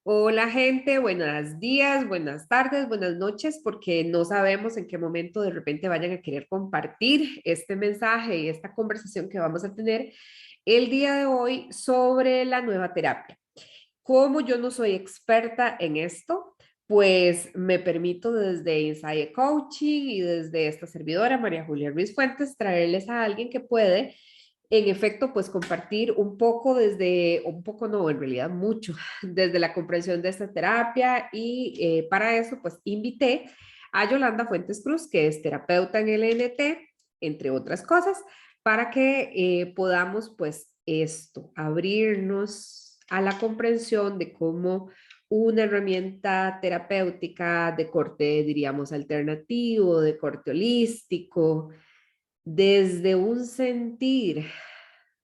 Hola gente, buenos días, buenas tardes, buenas noches, porque no sabemos en qué momento de repente vayan a querer compartir este mensaje y esta conversación que vamos a tener el día de hoy sobre la nueva terapia. Como yo no soy experta en esto, pues me permito desde Insight Coaching y desde esta servidora, María Julia Ruiz Fuentes, traerles a alguien que puede en efecto, pues compartir un poco desde, un poco no, en realidad mucho, desde la comprensión de esta terapia y para eso, pues invité a Yolanda Fuentes Cruz, que es terapeuta en el NT, entre otras cosas, para que podamos, pues, esto, abrirnos a la comprensión de cómo una herramienta terapéutica de corte, diríamos, alternativo, de corte holístico, desde un sentir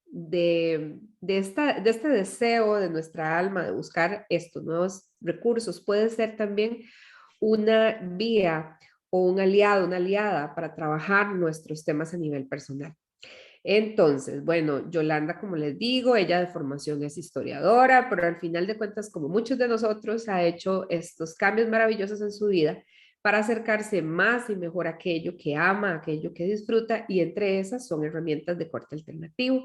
de este deseo de nuestra alma de buscar estos nuevos recursos, puede ser también una vía o un aliado, una aliada para trabajar nuestros temas a nivel personal. Entonces, bueno, Yolanda, como les digo, ella de formación es historiadora, pero al final de cuentas, como muchos de nosotros, ha hecho estos cambios maravillosos en su vida para acercarse más y mejor a aquello que ama, aquello que disfruta, y entre esas son herramientas de corte alternativo.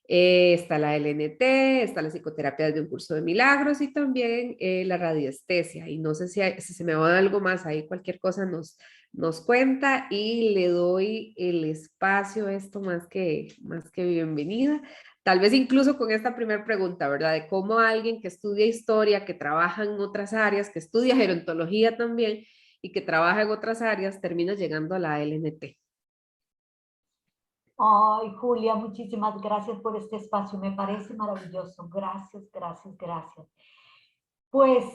Está la LNT, está la psicoterapia de un curso de milagros y también la radiestesia. Y no sé si se me va algo más ahí, cualquier cosa nos cuenta y le doy el espacio, esto más que bienvenida. Tal vez incluso con esta primera pregunta, ¿verdad? De cómo alguien que estudia historia, que trabaja en otras áreas, que estudia gerontología también y que trabaja en otras áreas, termina llegando a la LNT. Ay, Julia, muchísimas gracias por este espacio. Me parece maravilloso. Gracias, gracias, gracias. Pues,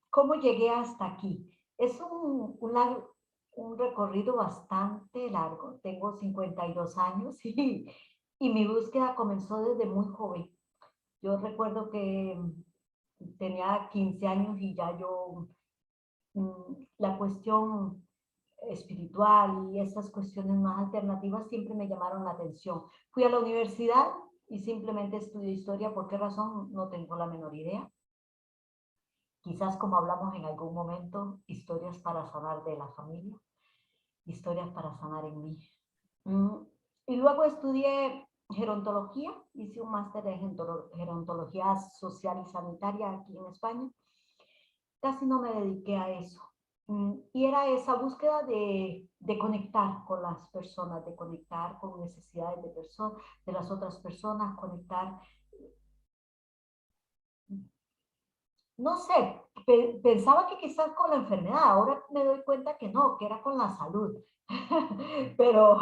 ¿cómo llegué hasta aquí? Es un recorrido bastante largo. Tengo 52 años y mi búsqueda comenzó desde muy joven. Yo recuerdo que tenía 15 años y ya la cuestión espiritual y estas cuestiones más alternativas siempre me llamaron la atención. Fui a la universidad y simplemente estudié historia. ¿Por qué razón? No tengo la menor idea. Quizás como hablamos en algún momento, historias para sanar de la familia, historias para sanar en mí. Mm, Y luego estudié gerontología, hice un máster en gerontología social y sanitaria aquí en España. Casi no me dediqué a eso. Y era esa búsqueda de conectar con las personas, de conectar con necesidades de las otras personas, conectar, no sé, pensaba que quizás con la enfermedad, ahora me doy cuenta que no, que era con la salud. Pero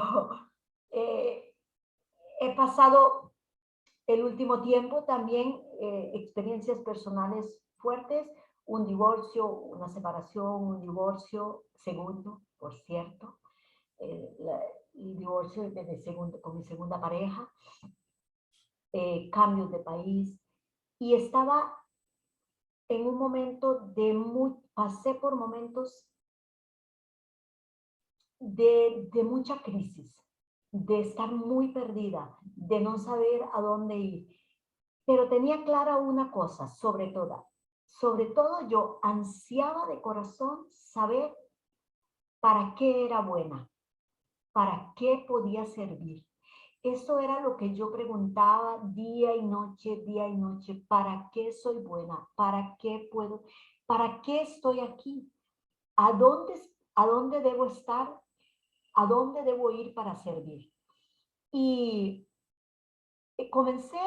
eh, he pasado el último tiempo también experiencias personales fuertes, un divorcio, una separación, un divorcio, segundo, por cierto, el divorcio con mi segunda pareja, cambios de país, y estaba en un momento pasé por momentos de mucha crisis, de estar muy perdida, de no saber a dónde ir. Pero tenía clara una cosa, sobre todo yo ansiaba de corazón saber para qué era buena, para qué podía servir. Eso era lo que yo preguntaba día y noche, ¿para qué soy buena? ¿Para qué puedo? ¿Para qué estoy aquí? ¿A dónde, a dónde debo estar? ¿A dónde debo ir para servir? Y comencé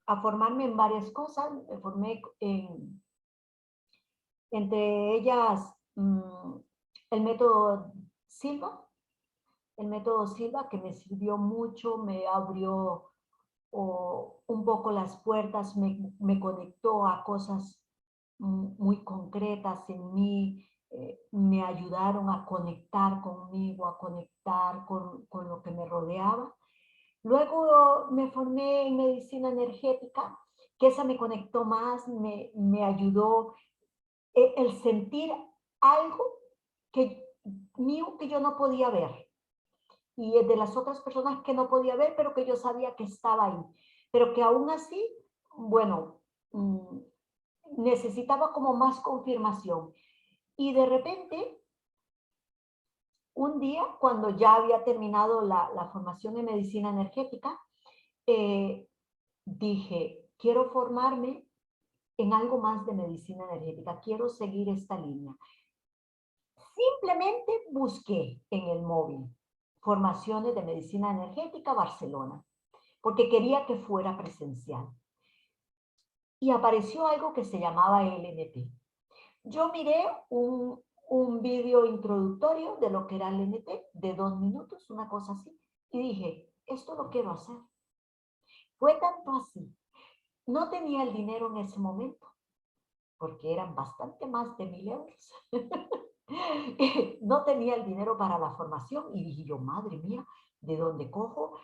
a formarme en varias cosas. Me formé entre ellas el método Silva, el método Silva que me sirvió mucho, me abrió un poco las puertas, me conectó a cosas muy concretas en mí, me ayudaron a conectar conmigo, a conectar con lo que me rodeaba. Luego me formé en medicina energética, que esa me conectó más, me ayudó el sentir algo que, mío que yo no podía ver y de las otras personas que no podía ver, pero que yo sabía que estaba ahí, pero que aún así, bueno, necesitaba como más confirmación. Y de repente, un día, cuando ya había terminado la formación en medicina energética, dije, quiero formarme en algo más de medicina energética, quiero seguir esta línea. Simplemente busqué en el móvil formaciones de medicina energética Barcelona, porque quería que fuera presencial. Y apareció algo que se llamaba LNT. Yo miré un vídeo introductorio de lo que era LNT, de 2 minutos, una cosa así, y dije, esto lo quiero hacer. Fue tanto así. No tenía el dinero en ese momento, porque eran bastante más de 1,000 euros. No tenía el dinero para la formación y dije yo, madre mía, ¿de dónde cojo?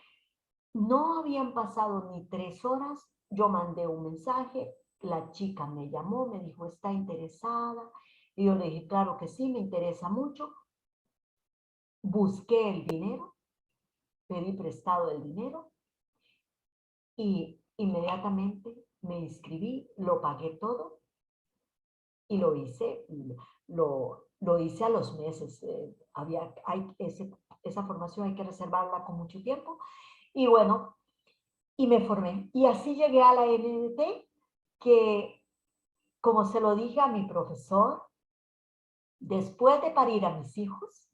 No habían pasado ni 3 horas, yo mandé un mensaje, la chica me llamó, me dijo, ¿está interesada? Y yo le dije, claro que sí, me interesa mucho. Busqué el dinero, pedí prestado el dinero y inmediatamente me inscribí, lo pagué todo y lo hice, lo hice a los meses. Esa formación hay que reservarla con mucho tiempo. Y bueno, y me formé. Y así llegué a la NNT, que como se lo dije a mi profesor, después de parir a mis hijos,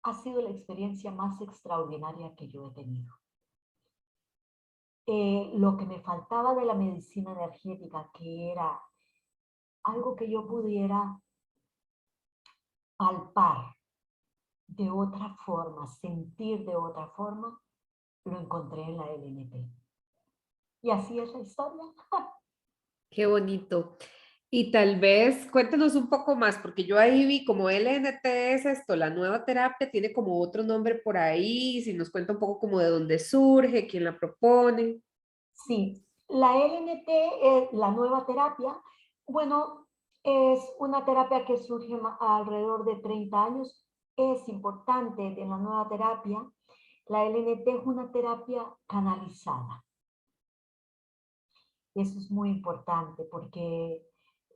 ha sido la experiencia más extraordinaria que yo he tenido. Lo que me faltaba de la medicina energética, que era algo que yo pudiera palpar de otra forma, sentir de otra forma, lo encontré en la LNP. Y así es la historia. Qué bonito. Y tal vez cuéntanos un poco más, porque yo ahí vi como LNT es esto, la nueva terapia, tiene como otro nombre por ahí, si nos cuenta un poco como de dónde surge, quién la propone. Sí, la LNT es la nueva terapia. Bueno, es una terapia que surge alrededor de 30 años. Es importante de la nueva terapia. La LNT es una terapia canalizada. Eso es muy importante porque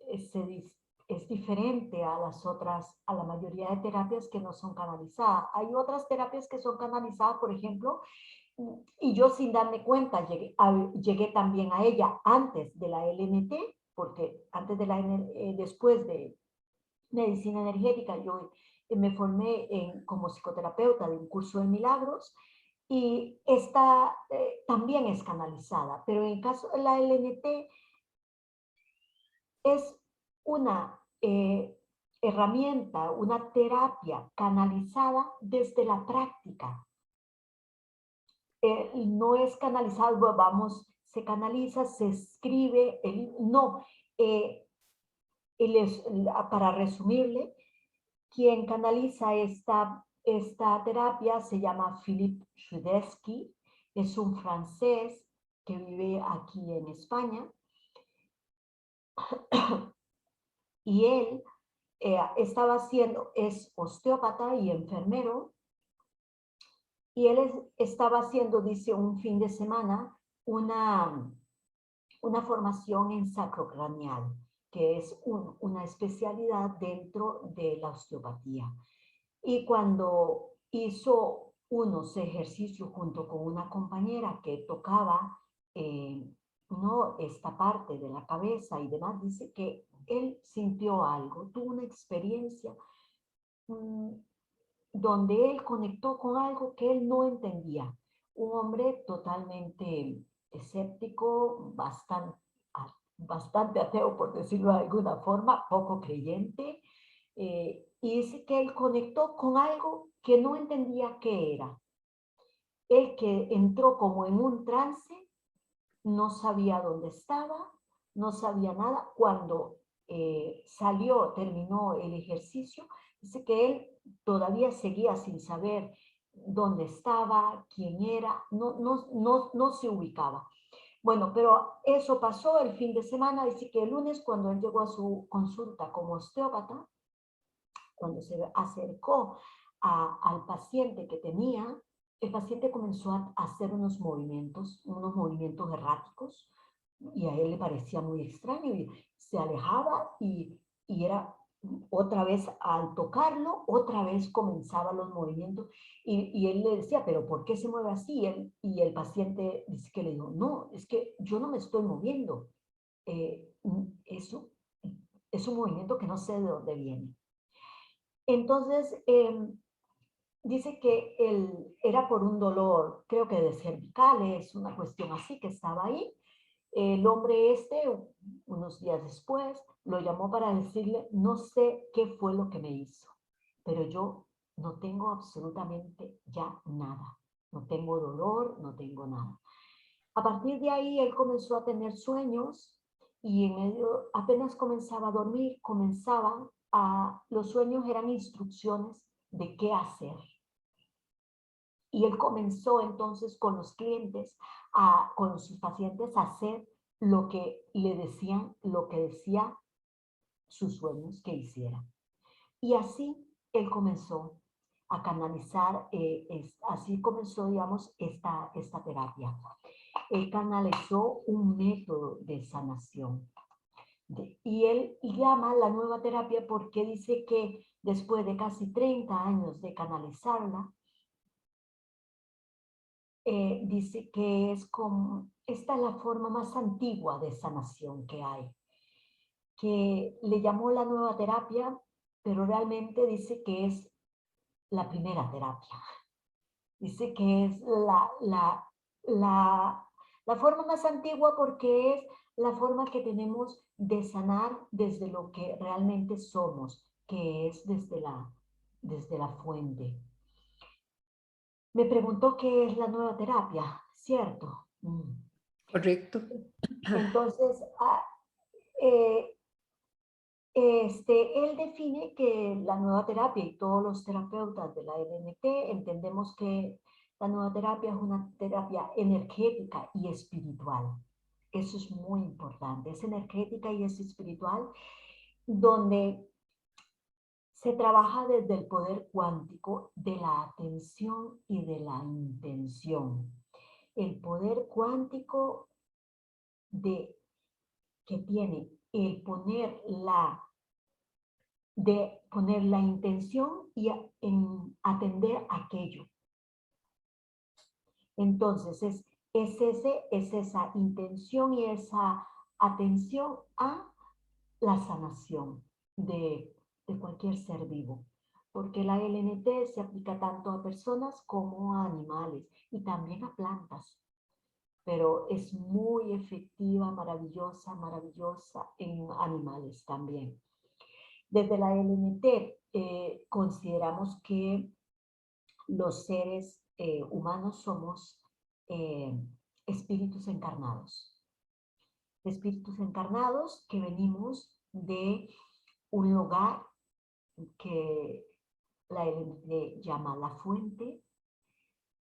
es diferente a las otras, a la mayoría de terapias que no son canalizadas. Hay otras terapias que son canalizadas, por ejemplo, y yo sin darme cuenta llegué también a ella antes de la LNT, porque después de medicina energética yo me formé como psicoterapeuta de un curso de milagros y esta también es canalizada, pero en el caso de la LNT es una herramienta, una terapia canalizada desde la práctica. No es canalizado, vamos, se canaliza, se escribe, no. eh, para resumirle, quien canaliza esta terapia se llama Philippe Chudesky, es un francés que vive aquí en España, y él es osteópata y enfermero, y él estaba haciendo, dice, un fin de semana, una formación en sacrocraneal, que es una especialidad dentro de la osteopatía. Y cuando hizo unos ejercicios junto con una compañera que tocaba ¿no? esta parte de la cabeza y demás, dice que él sintió algo, tuvo una experiencia mmm, donde él conectó con algo que él no entendía. Un hombre totalmente escéptico, bastante ateo, por decirlo de alguna forma, poco creyente, y dice que él conectó con algo que no entendía qué era. Él que entró como en un trance, no sabía dónde estaba, no sabía nada. Cuando terminó el ejercicio, dice que él todavía seguía sin saber dónde estaba, quién era, no se ubicaba. Bueno, pero eso pasó el fin de semana. Dice que el lunes, cuando él llegó a su consulta como osteópata, cuando se acercó al paciente que tenía, el paciente comenzó a hacer unos movimientos erráticos, y a él le parecía muy extraño. Y se alejaba y era otra vez al tocarlo, otra vez comenzaban los movimientos y él le decía, pero ¿por qué se mueve así? Y el paciente dice que le dijo, no, es que yo no me estoy moviendo. Eso es un movimiento que no sé de dónde viene. Entonces, dice que era por un dolor, creo que de cervicales, una cuestión así que estaba ahí. El hombre unos días después, lo llamó para decirle, no sé qué fue lo que me hizo, pero yo no tengo absolutamente ya nada. No tengo dolor, no tengo nada. A partir de ahí, él comenzó a tener sueños y en medio, apenas comenzaba a dormir, los sueños eran instrucciones de qué hacer. Y él comenzó entonces con los clientes, con sus pacientes, a hacer lo que le decían, lo que decía sus sueños que hiciera. Y así él comenzó a canalizar, así comenzó, digamos, esta terapia. Él canalizó un método de sanación. Y él llama la nueva terapia porque dice que después de casi 30 años de canalizarla, dice que esta es la forma más antigua de sanación que hay, que le llamó la nueva terapia, pero realmente dice que es la primera terapia. Dice que es la forma más antigua porque es la forma que tenemos de sanar desde lo que realmente somos, que es desde la fuente. Me preguntó qué es la nueva terapia, ¿cierto? Correcto. Entonces, él define que la nueva terapia y todos los terapeutas de la LNT entendemos que la nueva terapia es una terapia energética y espiritual. Eso es muy importante. Es energética y es espiritual, donde se trabaja desde el poder cuántico de la atención y de la intención. El poder cuántico que tiene el de poner la intención y en atender aquello. Entonces, es esa intención y esa atención a la sanación de cualquier ser vivo. Porque la LNT se aplica tanto a personas como a animales y también a plantas. Pero es muy efectiva, maravillosa, maravillosa en animales también. Desde la LNT consideramos que los seres humanos somos eh, espíritus encarnados. Espíritus encarnados que venimos de un lugar que la LNT llama la fuente.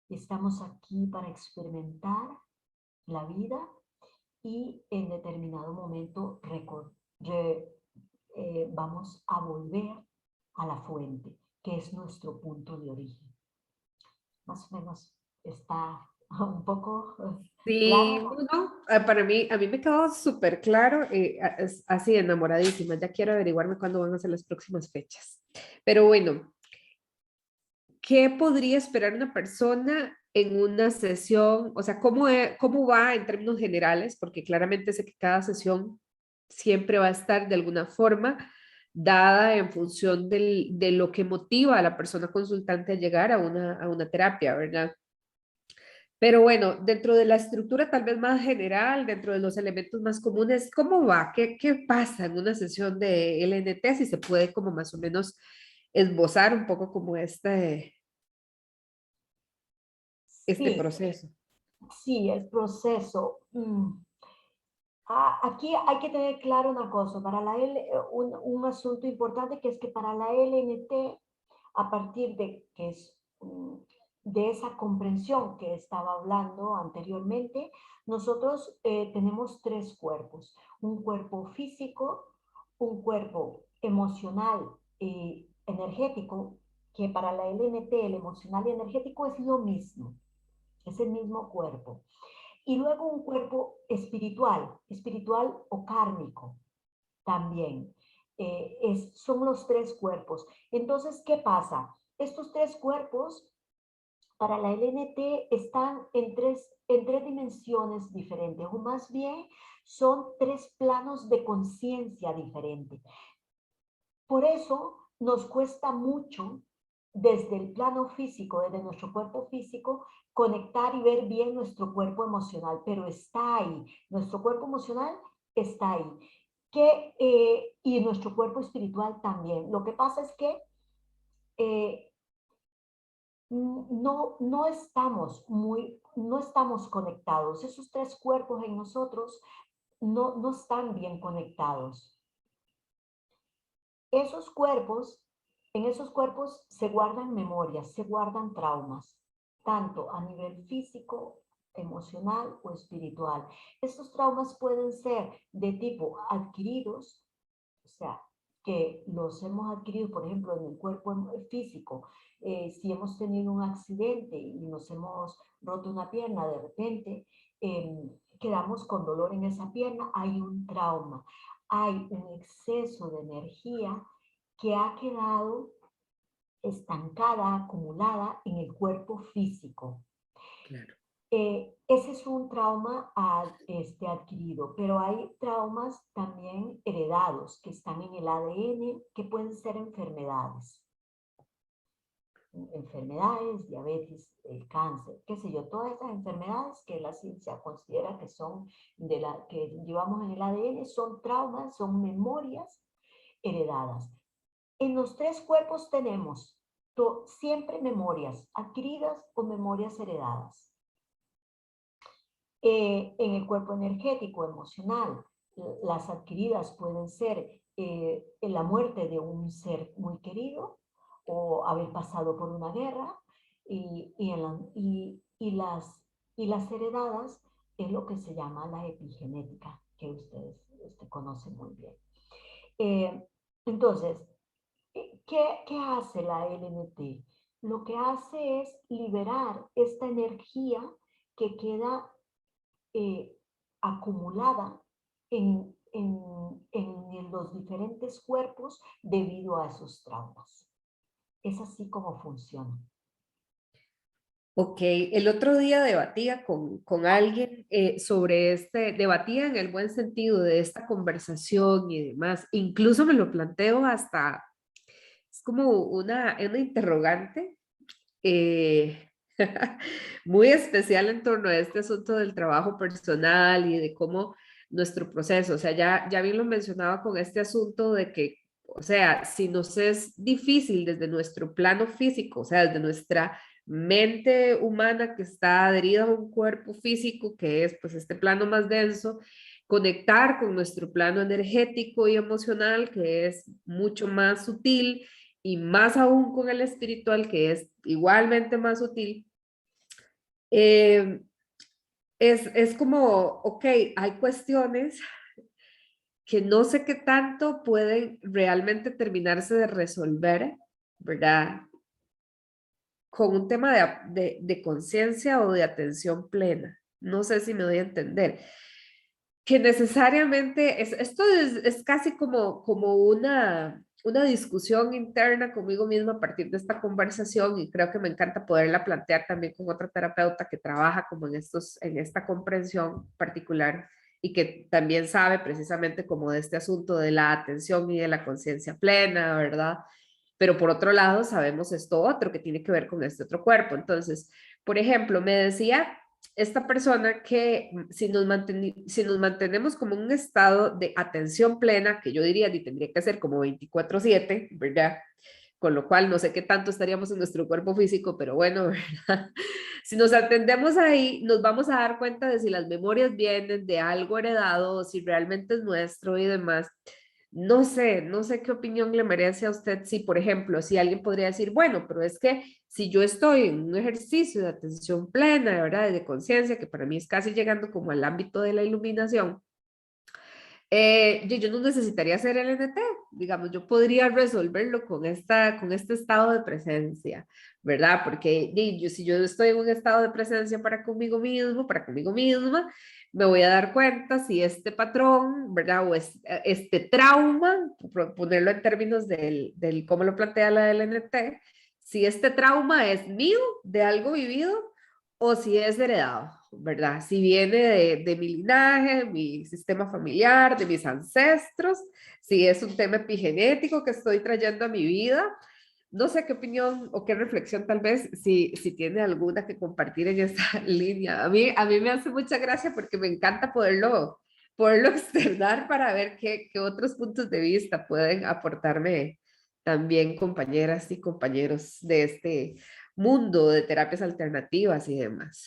Estamos aquí para experimentar la vida y en determinado momento vamos a volver a la fuente, que es nuestro punto de origen. Más o menos está un poco Sí, claro. no, para mí, a mí me quedó súper claro, así enamoradísima, ya quiero averiguarme cuándo van a ser las próximas fechas. Pero bueno, ¿qué podría esperar una persona en una sesión? O sea, ¿cómo va en términos generales? Porque claramente sé que cada sesión siempre va a estar de alguna forma dada en función de lo que motiva a la persona consultante a llegar a una terapia, ¿verdad? Pero bueno, dentro de la estructura tal vez más general, dentro de los elementos más comunes, ¿cómo va? ¿Qué pasa en una sesión de LNT? Si se puede como más o menos esbozar un poco como este Sí, proceso. sí, el proceso. Aquí hay que tener claro una cosa, un asunto importante que es que para la LNT, a partir de esa comprensión que estaba hablando anteriormente, nosotros tenemos tres cuerpos, un cuerpo físico, un cuerpo emocional y energético, que para la LNT el emocional y energético es lo mismo, es el mismo cuerpo. Y luego un cuerpo espiritual o kármico. también. Son los tres cuerpos. Entonces, ¿qué pasa? Estos tres cuerpos para la LNT están en tres dimensiones diferentes, o más bien son tres planos de conciencia diferentes. Por eso nos cuesta mucho desde el plano físico, desde nuestro cuerpo físico, conectar y ver bien nuestro cuerpo emocional, pero está ahí, nuestro cuerpo emocional está ahí. Y nuestro cuerpo espiritual también. Lo que pasa es que no estamos conectados. Esos tres cuerpos en nosotros no están bien conectados. En esos cuerpos se guardan memorias, se guardan traumas, tanto a nivel físico, emocional o espiritual. Estos traumas pueden ser de tipo adquiridos, o sea, que los hemos adquirido, por ejemplo, en el cuerpo físico. Si hemos tenido un accidente y nos hemos roto una pierna, de repente quedamos con dolor en esa pierna, hay un trauma, hay un exceso de energía que ha quedado estancada, acumulada en el cuerpo físico. Claro. Ese es un trauma adquirido, pero hay traumas también heredados que están en el ADN, que pueden ser enfermedades. Enfermedades, diabetes, el cáncer, qué sé yo, todas esas enfermedades que la ciencia considera que son que llevamos en el ADN, son traumas, son memorias heredadas. En los tres cuerpos tenemos siempre memorias adquiridas o memorias heredadas. En el cuerpo energético, emocional, las adquiridas pueden ser en la muerte de un ser muy querido o haber pasado por una guerra, y las heredadas es lo que se llama la epigenética, que ustedes conocen muy bien. Entonces, ¿qué hace la LNT? Lo que hace es liberar esta energía que queda acumulada en los diferentes cuerpos debido a esos traumas. Es así como funciona. Ok, el otro día debatía con alguien sobre debatía en el buen sentido de esta conversación y demás. Incluso me lo planteo hasta, es como una interrogante eh, muy especial en torno a este asunto del trabajo personal y de cómo nuestro proceso, o sea, ya bien lo mencionaba con este asunto de que, o sea, si nos es difícil desde nuestro plano físico, o sea, desde nuestra mente humana que está adherida a un cuerpo físico, que es pues este plano más denso, conectar con nuestro plano energético y emocional, que es mucho más sutil, y más aún con el espiritual, que es igualmente más sutil, eh, es como, ok, hay cuestiones que no sé qué tanto pueden realmente terminarse de resolver, ¿verdad? Con un tema de conciencia o de atención plena. No sé si me doy a entender. Que necesariamente, esto es casi como una discusión interna conmigo misma a partir de esta conversación, y creo que me encanta poderla plantear también con otra terapeuta que trabaja como en esta comprensión particular y que también sabe precisamente como de este asunto de la atención y de la conciencia plena, ¿verdad? Pero por otro lado sabemos esto otro que tiene que ver con este otro cuerpo. Entonces, por ejemplo, me decía esta persona que si nos mantenemos como en un estado de atención plena, que yo diría que tendría que ser como 24/7, ¿verdad? Con lo cual no sé qué tanto estaríamos en nuestro cuerpo físico, pero bueno, ¿verdad? Si nos atendemos ahí, nos vamos a dar cuenta de si las memorias vienen de algo heredado o si realmente es nuestro y demás. No sé qué opinión le merece a usted si, por ejemplo, si alguien podría decir, bueno, pero es que si yo estoy en un ejercicio de atención plena, de verdad, de conciencia, que para mí es casi llegando como al ámbito de la iluminación, yo no necesitaría hacer el NT, digamos, yo podría resolverlo con este estado de presencia, ¿verdad? Porque si yo estoy en un estado de presencia para conmigo mismo, para conmigo misma, me voy a dar cuenta si este patrón, ¿verdad? O este trauma, ponerlo en términos del cómo lo plantea la LNT, si este trauma es mío, de algo vivido, o si es heredado, ¿verdad? Si viene de mi linaje, mi sistema familiar, de mis ancestros, si es un tema epigenético que estoy trayendo a mi vida. No sé qué opinión o qué reflexión tal vez, si tiene alguna que compartir en esa línea. A mí me hace mucha gracia porque me encanta poderlo externar para ver qué otros puntos de vista pueden aportarme también compañeras y compañeros de este mundo de terapias alternativas y demás.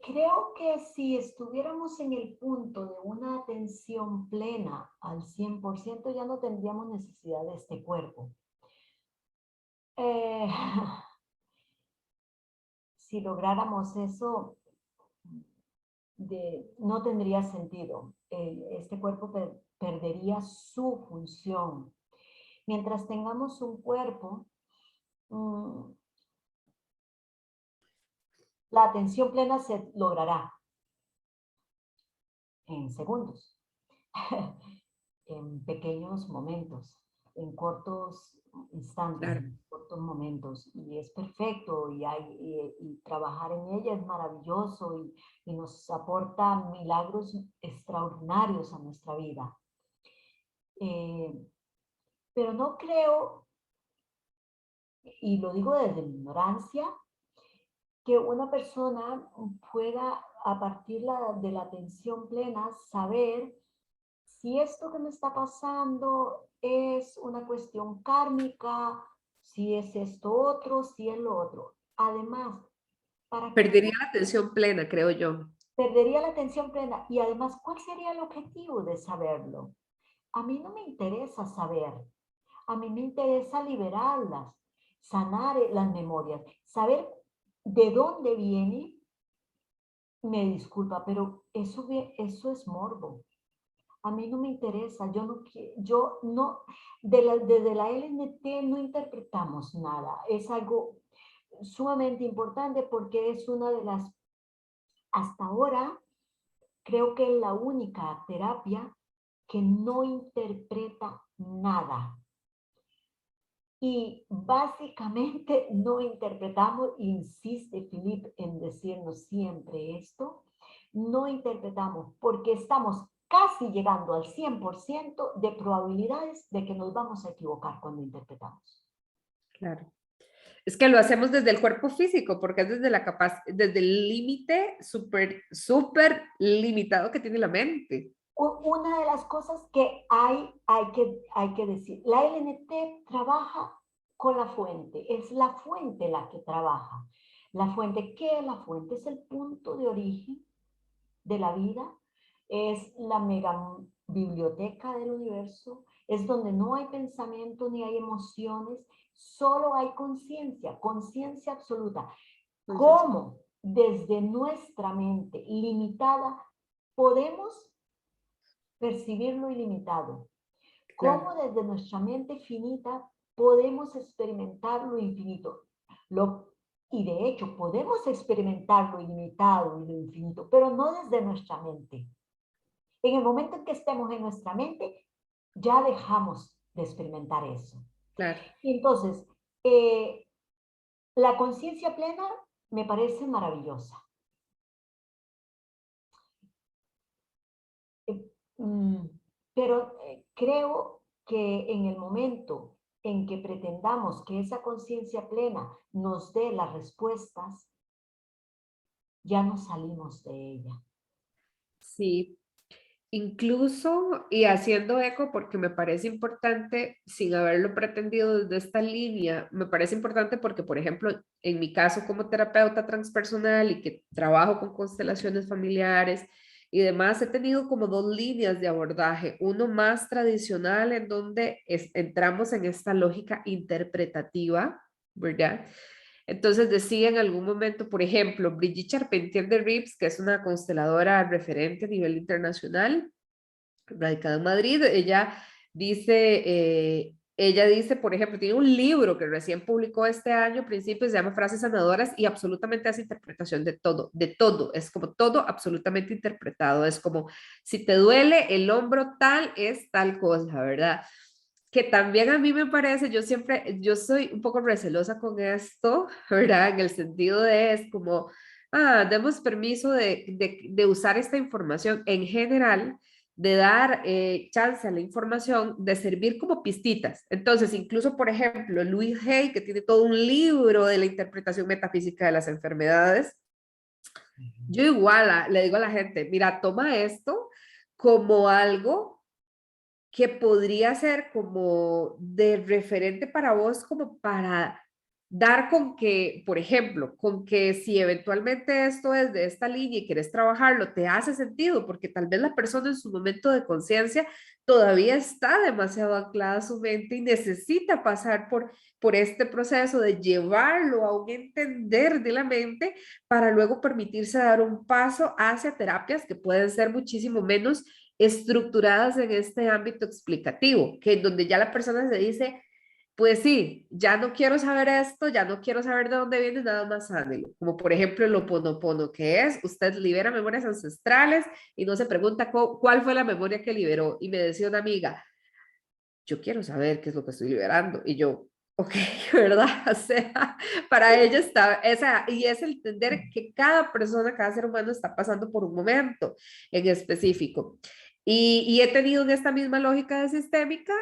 Creo que si estuviéramos en el punto de una atención plena al 100%, ya no tendríamos necesidad de este cuerpo. Eh, si lográramos eso, no tendría sentido. Este cuerpo perdería su función. Mientras tengamos un cuerpo, la atención plena se logrará en segundos, en pequeños momentos, en cortos instantes, Claro, en cortos momentos. Y es perfecto y trabajar en ella es maravilloso y nos aporta milagros extraordinarios a nuestra vida. Pero no creo, y lo digo desde mi ignorancia, que una persona pueda, a partir de la atención plena, saber si esto que me está pasando es una cuestión kármica, si es esto otro, si es lo otro. Además, ¿para qué perdería la atención plena, creo yo. perdería la atención plena? Y además, ¿cuál sería el objetivo de saberlo? A mí no me interesa saber, a mí me interesa liberarlas, sanar las memorias, saber de dónde viene. Me disculpa, pero eso es morbo. A mí no me interesa, yo no, desde la LNT no interpretamos nada. Es algo sumamente importante porque es una de las, hasta ahora, creo que es la única terapia que no interpreta nada. Y básicamente no interpretamos, insiste Philip en decirnos siempre esto, no interpretamos porque estamos casi llegando al 100% de probabilidades de que nos vamos a equivocar cuando interpretamos. Claro. Es que lo hacemos desde el cuerpo físico, porque es desde el límite súper limitado que tiene la mente. Una de las cosas que hay que decir, la LNT trabaja con la fuente, es la fuente la que trabaja. La fuente, ¿qué es la fuente? Es el punto de origen de la vida, es la mega biblioteca del universo, es donde no hay pensamiento ni hay emociones, solo hay conciencia, conciencia absoluta. ¿Cómo desde nuestra mente limitada podemos percibir lo ilimitado? ¿Cómo Claro, desde nuestra mente finita podemos experimentar lo infinito? Y de hecho, podemos experimentar lo ilimitado y lo infinito, pero no desde nuestra mente. En el momento en que estemos en nuestra mente, ya dejamos de experimentar eso. claro. Y entonces, eh, la conciencia plena me parece maravillosa. Eh, mm, pero creo que en el momento en que pretendamos que esa conciencia plena nos dé las respuestas, ya no salimos de ella. Sí, incluso y haciendo eco, porque me parece importante, sin haberlo pretendido desde esta línea, me parece importante porque, por ejemplo, en mi caso como terapeuta transpersonal y que trabajo con constelaciones familiares y demás, he tenido como dos líneas de abordaje, uno más tradicional en donde entramos en esta lógica interpretativa, ¿verdad? Entonces decía en algún momento, por ejemplo, Brigitte Charpentier de Rips, que es una consteladora referente a nivel internacional, radicada en Madrid, ella dice, Ella dice, por ejemplo, tiene un libro que recién publicó este año, a principios, se llama Frases Sanadoras y absolutamente hace interpretación de todo, es como todo absolutamente interpretado, es como, si te duele el hombro tal, es tal cosa, ¿verdad? Que también a mí me parece, yo soy un poco recelosa con esto, ¿verdad? En el sentido de, es como, demos permiso de usar esta información en general, de dar chance a la información, de servir como pistitas. Entonces, incluso, por ejemplo, Louise Hay, que tiene todo un libro de la interpretación metafísica de las enfermedades, yo igual le digo a la gente, mira, toma esto como algo que podría ser como de referente para vos, como para dar con que, por ejemplo, con que si eventualmente esto es de esta línea y quieres trabajarlo, te hace sentido, porque tal vez la persona en su momento de conciencia todavía está demasiado anclada a su mente y necesita pasar por este proceso de llevarlo a un entender de la mente para luego permitirse dar un paso hacia terapias que pueden ser muchísimo menos estructuradas en este ámbito explicativo, que donde ya la persona se dice, pues sí, ya no quiero saber esto, ya no quiero saber de dónde viene, nada más sánelo. Como por ejemplo el Ho'oponopono, que es, usted libera memorias ancestrales y no se pregunta cuál fue la memoria que liberó. Y me decía una amiga, yo quiero saber qué es lo que estoy liberando. Y yo, ok, ¿verdad? O sea, para ella está, esa, y es el entender que cada persona, cada ser humano está pasando por un momento en específico. Y he tenido en esta misma lógica de sistémica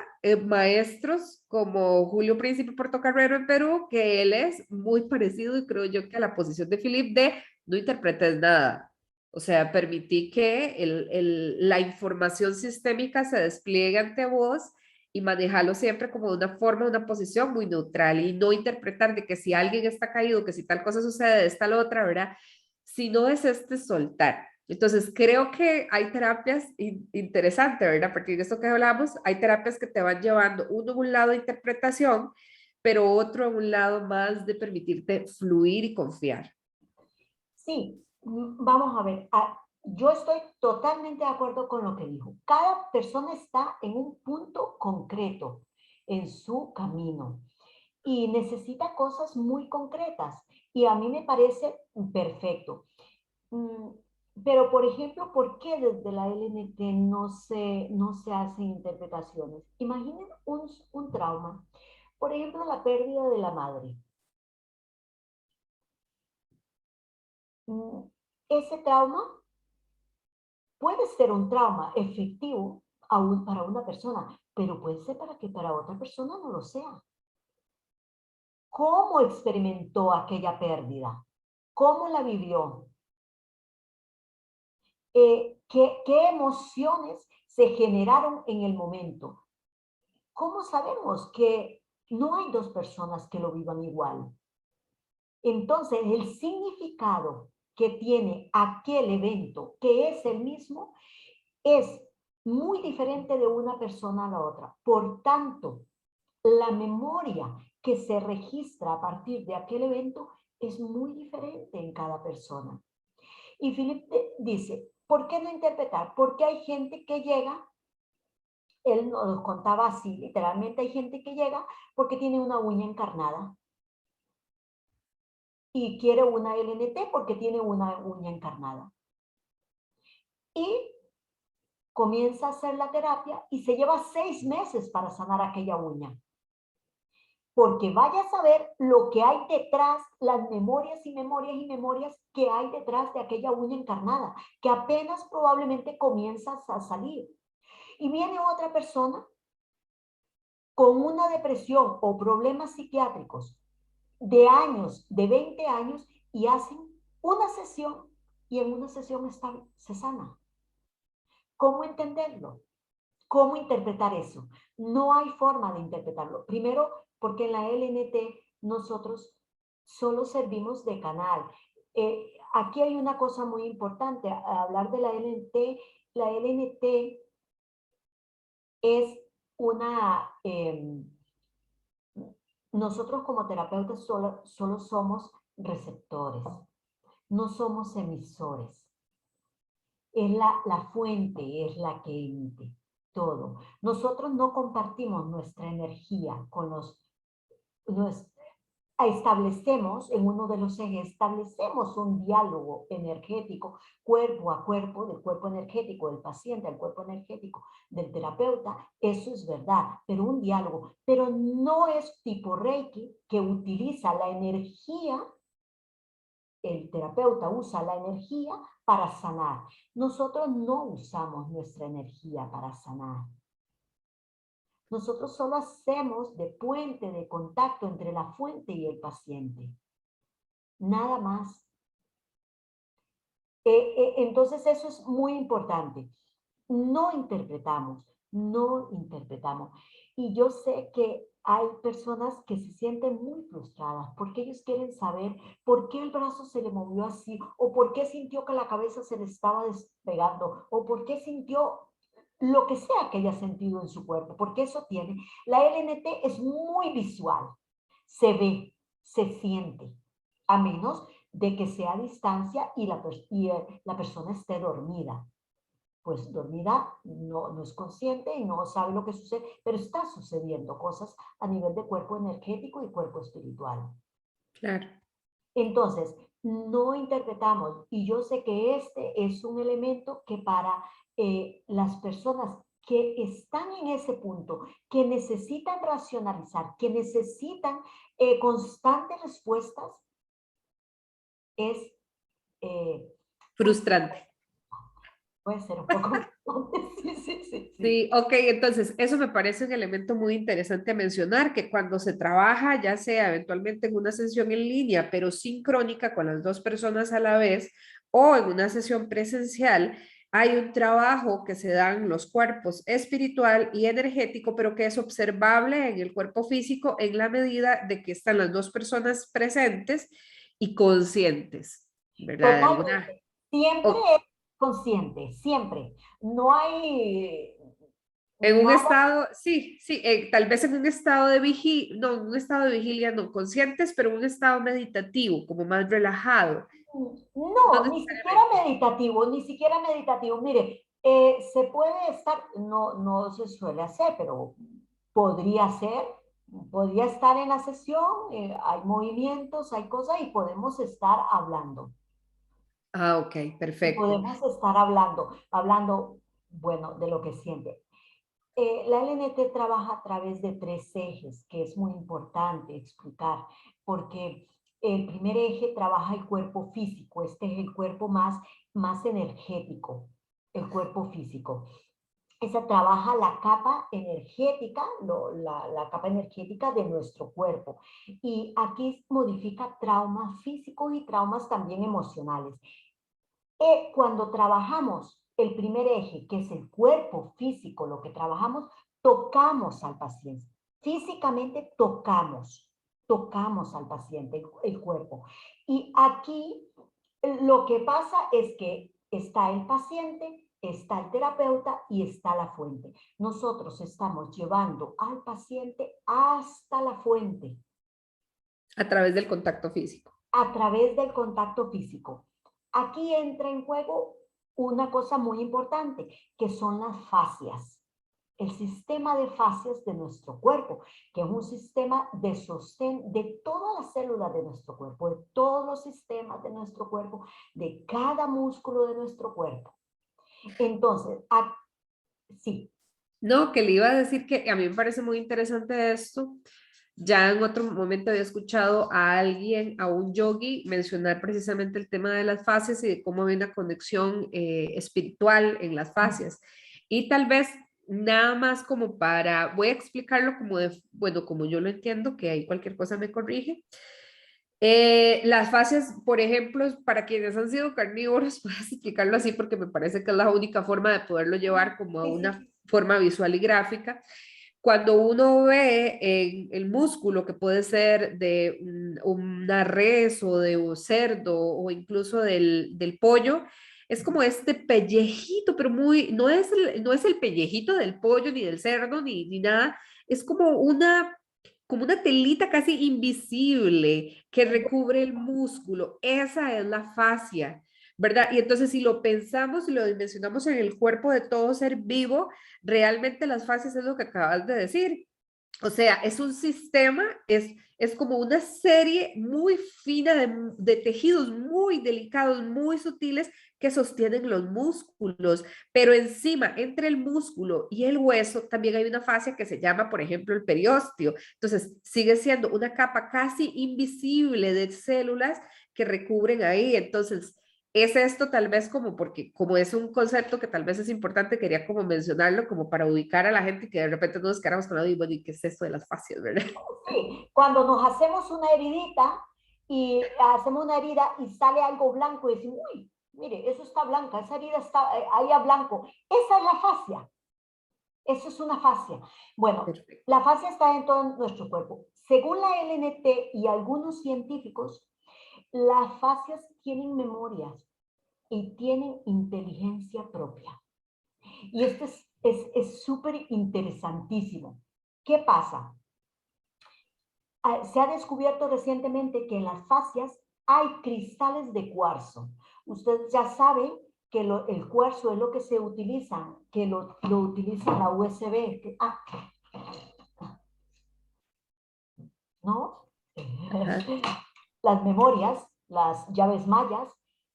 maestros como Julio Príncipe Portocarrero en Perú, que él es muy parecido y creo yo que a la posición de Philip de no interpretes nada. O sea, permití que la información sistémica se despliegue ante vos y manejarlo siempre como de una forma, una posición muy neutral y no interpretar de que si alguien está caído, que si tal cosa sucede, esta la otra, ¿verdad? Si no es este soltar. Entonces, creo que hay terapias interesantes, ¿verdad? A partir de esto que hablamos, hay terapias que te van llevando, uno en un lado de interpretación, pero otro en un lado más de permitirte fluir y confiar. Sí, vamos a ver. Yo estoy totalmente de acuerdo con lo que dijo. Cada persona está en un punto concreto en su camino y necesita cosas muy concretas. Y a mí me parece perfecto. Mm, Pero, por ejemplo, ¿por qué desde la LNT no se hacen interpretaciones? Imaginen un trauma. Por ejemplo, la pérdida de la madre. Mm, Ese trauma puede ser un trauma efectivo aún para una persona, pero puede ser para que para otra persona no lo sea. ¿Cómo experimentó aquella pérdida? ¿Cómo la vivió? ¿Qué emociones se generaron en el momento? ¿Cómo sabemos que no hay dos personas que lo vivan igual? Entonces, el significado que tiene aquel evento, que es el mismo, es muy diferente de una persona a la otra. Por tanto, la memoria que se registra a partir de aquel evento es muy diferente en cada persona. Y Philip dice, ¿por qué no interpretar? Porque hay gente que llega, él nos contaba así, literalmente hay gente que llega porque tiene una uña encarnada y quiere una LNT porque tiene una uña encarnada. Y comienza a hacer la terapia y se lleva 6 meses para sanar aquella uña. Porque vaya a saber lo que hay detrás, las memorias y memorias y memorias que hay detrás de aquella uña encarnada, que apenas probablemente comienzas a salir. Y viene otra persona con una depresión o problemas psiquiátricos de años, de 20 años, y hacen una sesión y en una sesión se sana. ¿Cómo entenderlo? ¿Cómo interpretar eso? No hay forma de interpretarlo. Primero, porque en la LNT nosotros solo servimos de canal. Aquí hay una cosa muy importante. Al hablar de la LNT es una... nosotros como terapeutas solo somos receptores, no somos emisores. Es la fuente, es la que emite. todo. Nosotros no compartimos nuestra energía con establecemos en uno de los ejes, establecemos un diálogo energético cuerpo a cuerpo, del cuerpo energético del paciente al cuerpo energético del terapeuta, eso es verdad, pero un diálogo, pero no es tipo Reiki que utiliza la energía, el terapeuta usa la energía para sanar. Nosotros no usamos nuestra energía para sanar. Nosotros solo hacemos de puente de contacto entre la fuente y el paciente. Nada más. Entonces eso es muy importante. No interpretamos, no interpretamos. Y yo sé que hay personas que se sienten muy frustradas porque ellos quieren saber por qué el brazo se le movió así, o por qué sintió que la cabeza se le estaba despegando, o por qué sintió lo que sea que haya sentido en su cuerpo, porque eso tiene. La LNT es muy visual, se ve, se siente, a menos de que sea a distancia y la persona esté dormida. Pues dormida no es consciente y no sabe lo que sucede, pero está sucediendo cosas a nivel de cuerpo energético y cuerpo espiritual. Claro. Entonces, no interpretamos, y yo sé que este es un elemento que para las personas que están en ese punto, que necesitan racionalizar, que necesitan constantes respuestas, es, eh, Frustrante. puede ser un poco... sí, sí, sí, sí. Sí, ok, entonces eso me parece un elemento muy interesante a mencionar, que cuando se trabaja, ya sea eventualmente en una sesión en línea, pero sincrónica con las dos personas a la vez, o en una sesión presencial, hay un trabajo que se dan los cuerpos espiritual y energético, pero que es observable en el cuerpo físico en la medida de que están las dos personas presentes y conscientes, ¿verdad? De alguna... Totalmente. Siempre o- es consciente, siempre. No hay En un nada. estado, sí, sí, tal vez en un estado de vigilia, no, en un estado de vigilia no conscientes, pero en un estado meditativo, como más relajado, no No, ni siquiera necesariamente. meditativo, ni siquiera meditativo. Mire, se puede estar, no se suele hacer, pero podría ser, podría estar en la sesión, hay movimientos, hay cosas y podemos estar hablando. Ah, ok, Y perfecto. podemos estar hablando, bueno, de lo que siente. La LNT trabaja a través de tres ejes, que es muy importante explicar, porque el primer eje trabaja el cuerpo físico, este es el cuerpo más energético, el cuerpo físico. Esa trabaja la capa energética, la capa energética de nuestro cuerpo. Y aquí modifica traumas físicos y traumas también emocionales. Cuando trabajamos el primer eje, que es el cuerpo físico, lo que trabajamos, tocamos al paciente. Físicamente tocamos al paciente, el cuerpo. Y aquí lo que pasa es que está el paciente, está el terapeuta y está la fuente. Nosotros estamos llevando al paciente hasta la fuente A través del contacto físico. a través del contacto físico. Aquí entra en juego una cosa muy importante, que son las fascias. El sistema de fascias de nuestro cuerpo, que es un sistema de sostén de todas las células de nuestro cuerpo, de todos los sistemas de nuestro cuerpo, de cada músculo de nuestro cuerpo. Entonces, sí. No, que le iba a decir que a mí me parece muy interesante esto. Ya en otro momento había escuchado a alguien, a un yogi, mencionar precisamente el tema de las fascias y de cómo hay una conexión espiritual en las fascias. Y tal vez nada más como para, voy a explicarlo como de, bueno, como yo lo entiendo, que ahí cualquier cosa me corrige. Las fascias, por ejemplo, para quienes han sido carnívoros, puedes explicarlo así porque me parece que es la única forma de poderlo llevar como a Sí, sí, una sí. forma visual y gráfica. Cuando uno ve el músculo que puede ser de una res o de un cerdo o incluso del pollo, es como este pellejito, pero muy, no es el pellejito del pollo ni del cerdo ni nada, es como una telita casi invisible que recubre el músculo. Esa es la fascia. ¿verdad? Y entonces si lo pensamos y lo dimensionamos en el cuerpo de todo ser vivo, realmente las fases es lo que acabas de decir. O sea, es un sistema, es como una serie muy fina de tejidos muy delicados, muy sutiles que sostienen los músculos, pero encima, entre el músculo y el hueso, también hay una fascia que se llama, por ejemplo, el periósteo. Entonces, sigue siendo una capa casi invisible de células que recubren ahí. Entonces, es esto tal vez como porque como es un concepto que tal vez es importante, quería como mencionarlo como para ubicar a la gente que de repente nos quedamos con y bueno, ¿y qué es esto de las fascias, verdad? Sí, cuando nos hacemos una heridita y hacemos una herida y sale algo blanco y decimos, uy, mire, eso está blanca, esa herida está ahí a blanco. Esa es la fascia. Eso es una fascia. Bueno, Perfecto. la fascia está en todo nuestro cuerpo. Según la LNT y algunos científicos, las fascias tienen memorias y tienen inteligencia propia. Y esto es súper interesantísimo. ¿Qué pasa? Se ha descubierto recientemente que en las fascias hay cristales de cuarzo. Ustedes ya saben que el cuarzo es lo que se utiliza, que lo utiliza la USB. ¿No? Ajá. Las memorias, las llaves mayas,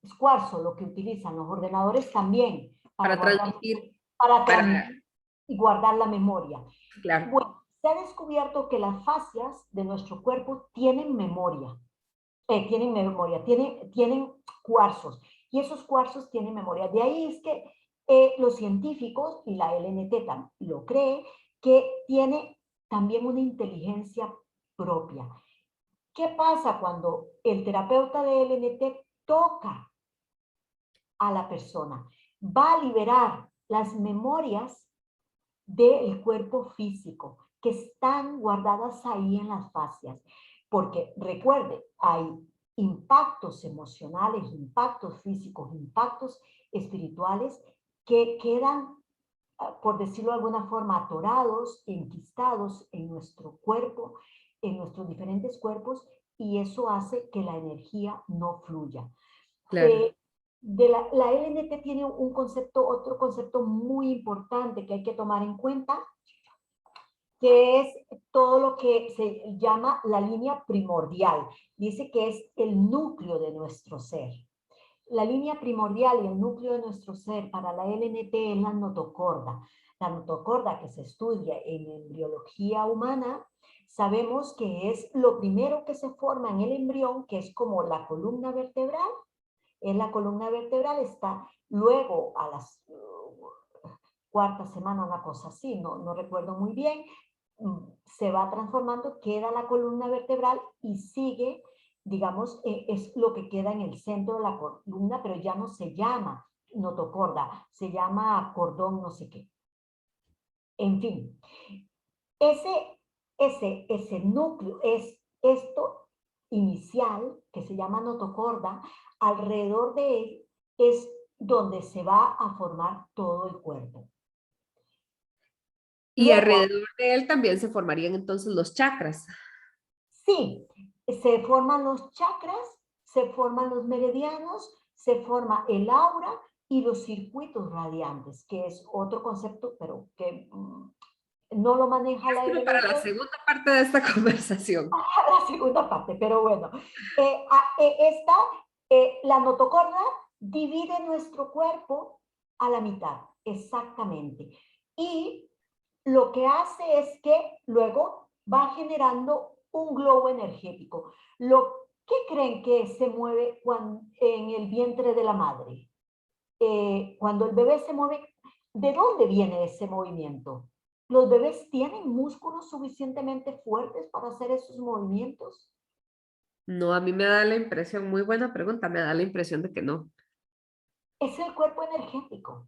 es cuarzo lo que utilizan los ordenadores también para Para guardar, transmitir, para para, transmitir y guardar la memoria. claro, Bueno, se ha descubierto que las fascias de nuestro cuerpo tienen cuarzos y esos cuarzos tienen memoria. De ahí es que los científicos y la LNT lo cree que tiene también una inteligencia propia. ¿Qué pasa cuando el terapeuta de LNT toca a la persona? Va a liberar las memorias del cuerpo físico que están guardadas ahí en las fascias. Porque recuerde, hay impactos emocionales, impactos físicos, impactos espirituales que quedan, por decirlo de alguna forma, atorados, enquistados en nuestro cuerpo, en nuestros diferentes cuerpos, y eso hace que la energía no fluya. claro. Eh, la LNT tiene un concepto, otro concepto muy importante que hay que tomar en cuenta, que es todo lo que se llama la línea primordial. Dice que es el núcleo de nuestro ser. La línea primordial y el núcleo de nuestro ser para la LNT es la notocorda. La notocorda que se estudia en embriología humana, sabemos que es lo primero que se forma en el embrión, que es como la columna vertebral. En la columna vertebral está luego a las cuarta semana, una cosa así, no recuerdo muy bien, se va transformando, queda la columna vertebral y sigue, digamos, es lo que queda en el centro de la columna, pero ya no se llama notocorda, se llama cordón no sé qué. En fin, ese, ese núcleo es esto inicial, que se llama notocorda, alrededor de él es donde se va a formar todo el cuerpo. Y Luego, alrededor de él también se formarían entonces los chakras. sí, se forman los chakras, se forman los meridianos, se forma el aura y los circuitos radiantes, que es otro concepto, pero que no lo maneja Es la como para LNT, la segunda parte de esta conversación. la segunda parte, pero bueno. La notocorda divide nuestro cuerpo a la mitad, exactamente. Y lo que hace es que luego va generando un globo energético. ¿Qué creen que se mueve en el vientre de la madre? Cuando el bebé se mueve, ¿de dónde viene ese movimiento? ¿Los bebés tienen músculos suficientemente fuertes para hacer esos movimientos? No, a mí me da la impresión, muy buena pregunta, me da la impresión de que no. Es el cuerpo energético.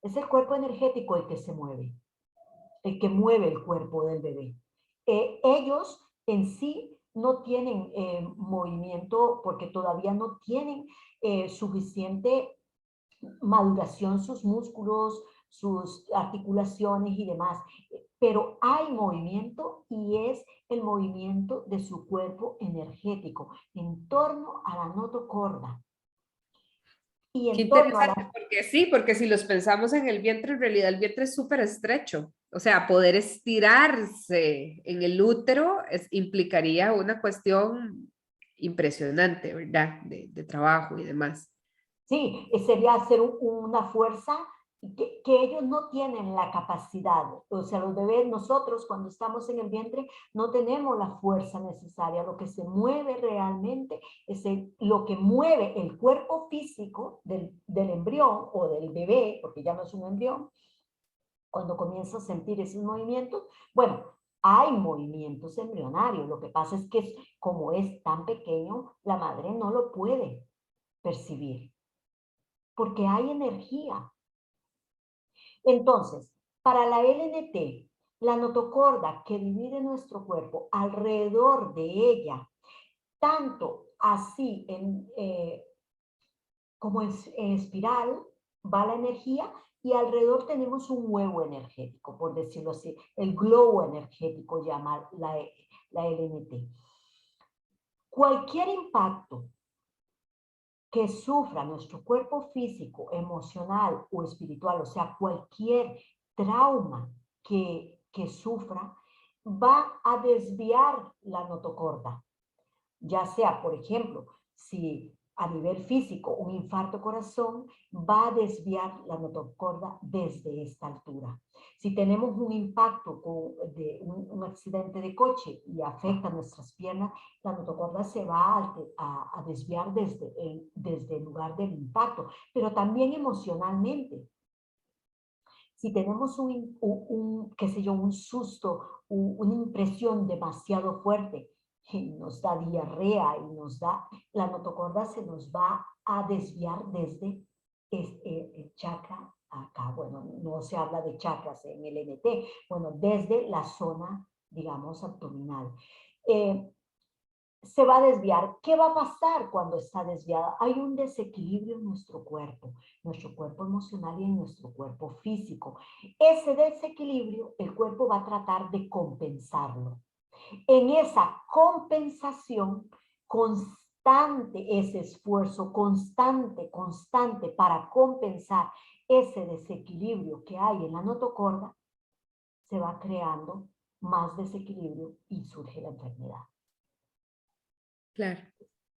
Es el cuerpo energético el que se mueve, el que mueve el cuerpo del bebé. Ellos en sí no tienen movimiento porque todavía no tienen suficiente maduración sus músculos, sus articulaciones y demás. Pero hay movimiento y es el movimiento de su cuerpo energético en torno a la notocorda. Y Qué en torno a interesante, la... porque sí, porque si los pensamos en el vientre, en realidad el vientre es súper estrecho. O sea, poder estirarse en el útero implicaría una cuestión impresionante, ¿verdad? De trabajo y demás. Sí, sería hacer una fuerza que ellos no tienen la capacidad. O sea, los bebés, nosotros cuando estamos en el vientre no tenemos la fuerza necesaria. Lo que se mueve realmente es lo que mueve el cuerpo físico del embrión o del bebé, porque ya no es un embrión, cuando comienza a sentir esos movimientos. Bueno, hay movimientos embrionarios. Lo que pasa es que como es tan pequeño, la madre no lo puede percibir porque hay energía. Entonces, para la LNT, la notocorda que divide nuestro cuerpo alrededor de ella, tanto así como en espiral, va la energía y alrededor tenemos un huevo energético, por decirlo así, el globo energético llama la LNT. Cualquier impacto que sufra nuestro cuerpo físico, emocional o espiritual, o sea, cualquier trauma que sufra, va a desviar la notocorda. Ya sea, por ejemplo, si a nivel físico un infarto corazón, va a desviar la notocorda desde esta altura. Si tenemos un impacto de un accidente de coche y afecta nuestras piernas, la notocorda se va a desviar desde el lugar del impacto, pero también emocionalmente. Si tenemos qué sé yo, un susto, una impresión demasiado fuerte, y nos da diarrea y la notocorda se nos va a desviar desde el chakra acá. Bueno, no se habla de chakras en el NT, bueno, desde la zona, digamos, abdominal. Se va a desviar. ¿Qué va a pasar cuando está desviada? Hay un desequilibrio en nuestro cuerpo emocional y en nuestro cuerpo físico. Ese desequilibrio, el cuerpo va a tratar de compensarlo. En esa compensación constante, ese esfuerzo constante para compensar ese desequilibrio que hay en la notocorda, se va creando más desequilibrio y surge la enfermedad. Claro.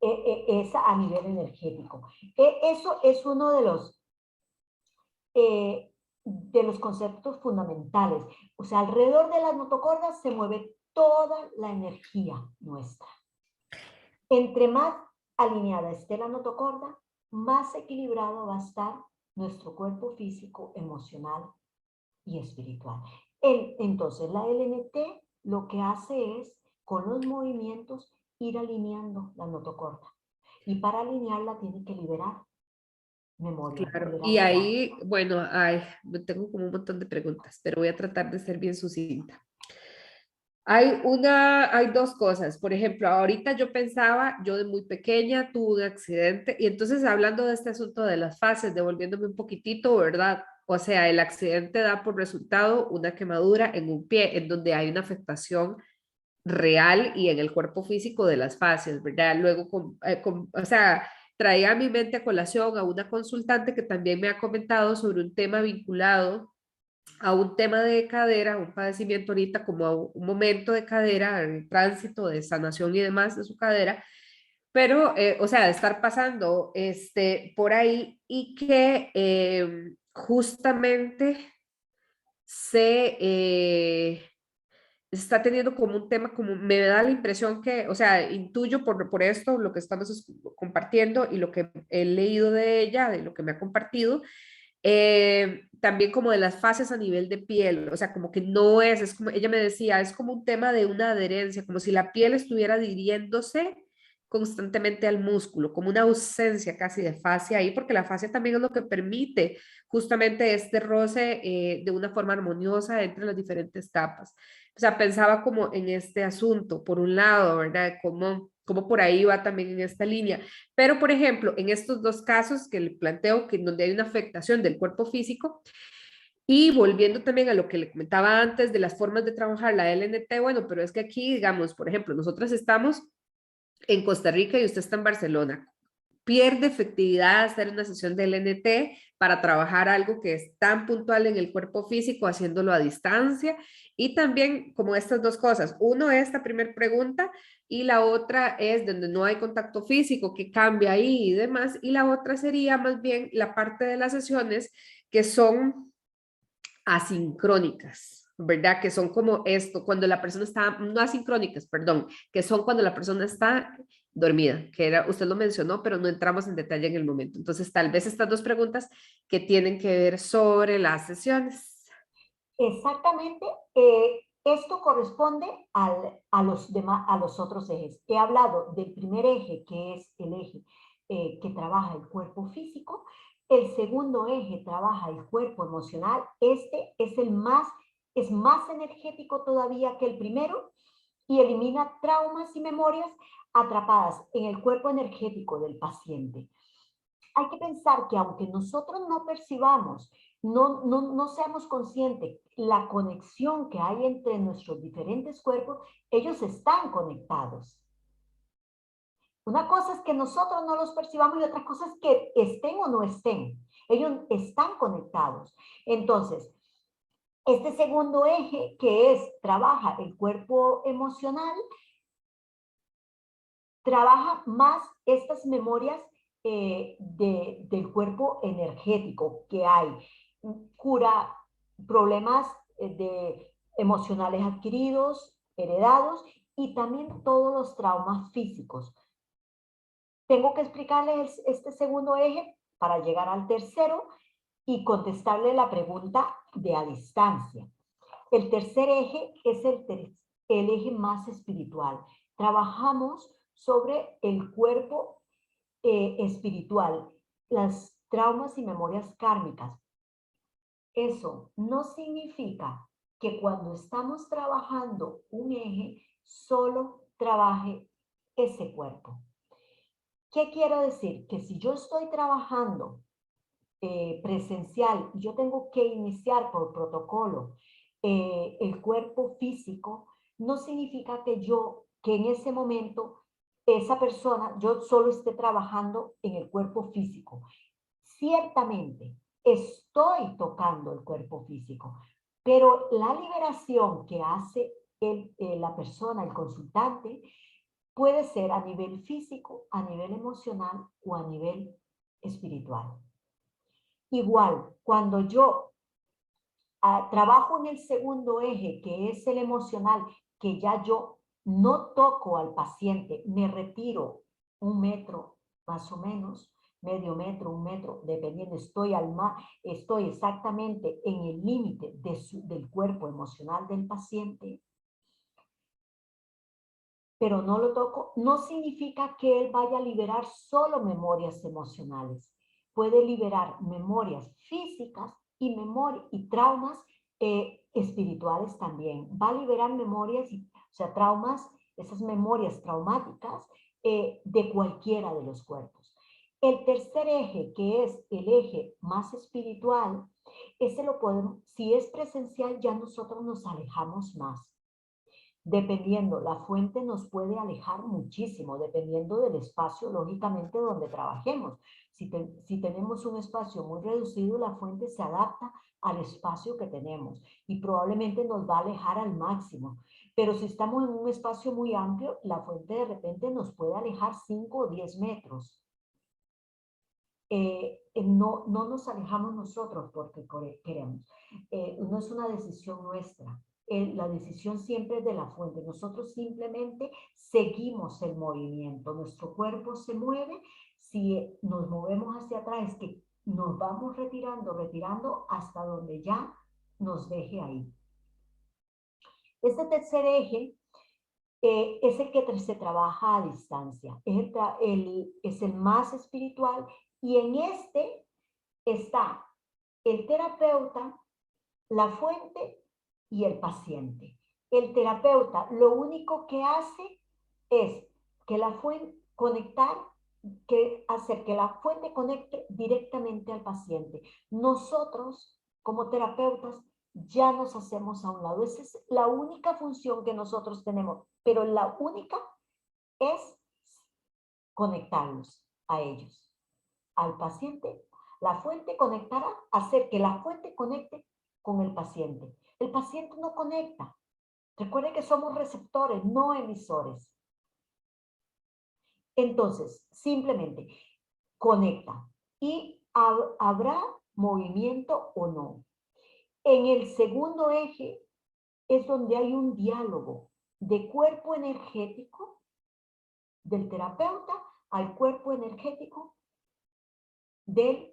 Es a nivel energético. Eso es uno de los conceptos fundamentales. O sea, alrededor de las notocordas se mueve toda la energía nuestra. Entre más alineada esté la notocorda, más equilibrado va a estar nuestro cuerpo físico, emocional y espiritual. Entonces, la LNT lo que hace es, con los movimientos, ir alineando la notocorda. Y para alinearla tiene que liberar memoria, Claro, liberar y legado. ahí, bueno, ay, tengo como un montón de preguntas, pero voy a tratar de ser bien sucinta. Hay dos cosas. Por ejemplo, ahorita yo pensaba, yo de muy pequeña tuve un accidente y entonces hablando de este asunto de las fases, devolviéndome un poquitito, ¿verdad? O sea, el accidente da por resultado una quemadura en un pie, en donde hay una afectación real y en el cuerpo físico de las fases, ¿verdad? Luego, o sea, traía a mi mente a colación a una consultante que también me ha comentado sobre un tema vinculado a un tema de cadera, un padecimiento ahorita como a un momento de cadera, el tránsito de sanación y demás de su cadera, pero, o sea, de estar pasando por ahí y que justamente se está teniendo como un tema, como me da la impresión que, o sea, intuyo por esto, lo que estamos compartiendo y lo que he leído de ella, de lo que me ha compartido, también como de las fases a nivel de piel, o sea, como que no es como, ella me decía, es como un tema de una adherencia, como si la piel estuviera adhiriéndose constantemente al músculo, como una ausencia casi de fascia ahí, porque la fascia también es lo que permite justamente este roce de una forma armoniosa entre las diferentes capas. O sea, pensaba como en este asunto, por un lado, ¿verdad? Como por ahí va también en esta línea. Pero, por ejemplo, en estos dos casos que le planteo, que donde hay una afectación del cuerpo físico, y volviendo también a lo que le comentaba antes de las formas de trabajar la LNT, bueno, pero es que aquí, digamos, por ejemplo, nosotros estamos en Costa Rica y usted está en Barcelona. pierde efectividad hacer una sesión de LNT para trabajar algo que es tan puntual en el cuerpo físico, haciéndolo a distancia. Y también como estas dos cosas, uno es esta primera pregunta y la otra es donde no hay contacto físico, que cambia ahí y demás. Y la otra sería más bien la parte de las sesiones que son asincrónicas, ¿verdad? Que son como esto, cuando la persona está, no asincrónicas, perdón, que son cuando la persona está dormida, que era, usted lo mencionó, pero no entramos en detalle en el momento. Entonces, tal vez estas dos preguntas que tienen que ver sobre las sesiones. Exactamente, esto corresponde a los otros ejes. He hablado del primer eje, que es el eje que trabaja el cuerpo físico. El segundo eje trabaja el cuerpo emocional. Este es más energético todavía que el primero y elimina traumas y memorias atrapadas en el cuerpo energético del paciente. Hay que pensar que aunque nosotros no percibamos, no seamos conscientes la conexión que hay entre nuestros diferentes cuerpos, ellos están conectados. Una cosa es que nosotros no los percibamos y otra cosa es que estén o no estén. Ellos están conectados. Entonces, este segundo eje que trabaja el cuerpo emocional, trabaja más estas memorias del cuerpo energético que hay. Cura problemas emocionales adquiridos, heredados y también todos los traumas físicos. Tengo que explicarles este segundo eje para llegar al tercero y contestarle la pregunta de a distancia. El tercer eje es el eje más espiritual. Trabajamos sobre el cuerpo espiritual, las traumas y memorias kármicas. Eso no significa que cuando estamos trabajando un eje, solo trabaje ese cuerpo. ¿Qué quiero decir? Que si yo estoy trabajando presencial y yo tengo que iniciar por protocolo el cuerpo físico, no significa que en ese momento esa persona, yo solo esté trabajando en el cuerpo físico. Ciertamente, estoy tocando el cuerpo físico, pero la liberación que hace la persona, el consultante, puede ser a nivel físico, a nivel emocional o a nivel espiritual. Igual, cuando yo trabajo en el segundo eje, que es el emocional, que ya yo no toco al paciente, me retiro 1 metro más o menos, medio metro, 1 metro, dependiendo, estoy exactamente en el límite del cuerpo emocional del paciente, pero no lo toco, no significa que él vaya a liberar solo memorias emocionales. Puede liberar memorias físicas y traumas espirituales también. Va a liberar memorias, o sea, traumas, esas memorias traumáticas de cualquiera de los cuerpos. El tercer eje, que es el eje más espiritual, ese lo podemos, si es presencial, ya nosotros nos alejamos más. Dependiendo, la fuente nos puede alejar muchísimo, dependiendo del espacio, lógicamente, donde trabajemos. Si tenemos un espacio muy reducido, la fuente se adapta al espacio que tenemos y probablemente nos va a alejar al máximo. Pero si estamos en un espacio muy amplio, la fuente de repente nos puede alejar 5 o 10 metros. No nos alejamos nosotros porque queremos. No es una decisión nuestra. La decisión siempre es de la fuente. Nosotros simplemente seguimos el movimiento. Nuestro cuerpo se mueve. Si nos movemos hacia atrás, es que nos vamos retirando hasta donde ya nos deje ahí. Este tercer eje es el que se trabaja a distancia. Es el más espiritual y en este está el terapeuta, la fuente y el paciente. El terapeuta lo único que hace es que la fuente hacer que la fuente conecte directamente al paciente. Nosotros, como terapeutas, ya nos hacemos a un lado. Esa es la única función que nosotros tenemos, pero la única es conectarlos a ellos, al paciente. La fuente conectará, hacer que la fuente conecte con el paciente. El paciente no conecta. Recuerden que somos receptores, no emisores. Entonces, simplemente conecta y habrá movimiento o no. En el segundo eje es donde hay un diálogo de cuerpo energético del terapeuta al cuerpo energético del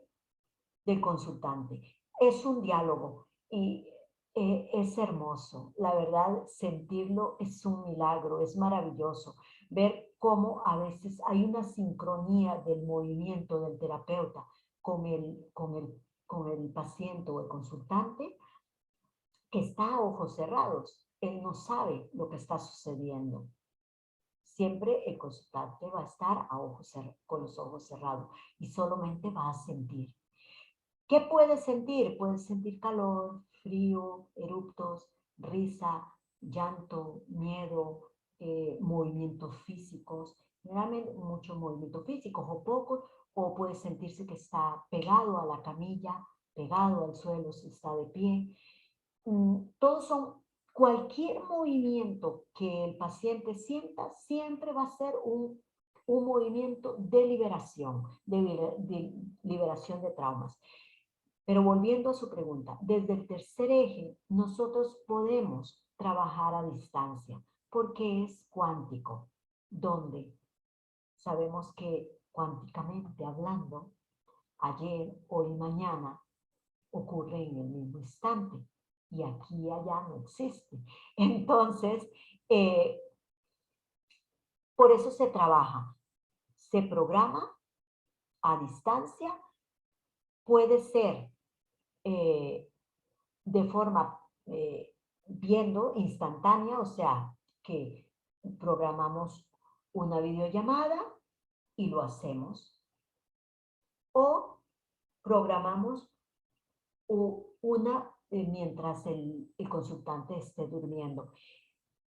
consultante. Es un diálogo y es hermoso. La verdad, sentirlo es un milagro, es maravilloso. Ver cómo a veces hay una sincronía del movimiento del terapeuta con el paciente o el consultante que está a ojos cerrados. Él no sabe lo que está sucediendo. Siempre el consultante va a estar con los ojos cerrados y solamente va a sentir. ¿Qué puedes sentir? Puedes sentir calor, frío, eruptos, risa, llanto, miedo, movimientos físicos, generalmente muchos movimientos físicos o pocos, o puede sentirse que está pegado a la camilla, pegado al suelo si está de pie. Todos son, cualquier movimiento que el paciente sienta siempre va a ser un movimiento de liberación, de liberación de traumas. Pero volviendo a su pregunta, desde el tercer eje nosotros podemos trabajar a distancia porque es cuántico, donde sabemos que cuánticamente hablando, ayer, hoy, mañana ocurre en el mismo instante y aquí y allá no existe. Entonces, por eso se trabaja, se programa a distancia, puede ser de forma viendo instantánea, o sea, que programamos una videollamada y lo hacemos, o programamos una mientras el consultante esté durmiendo.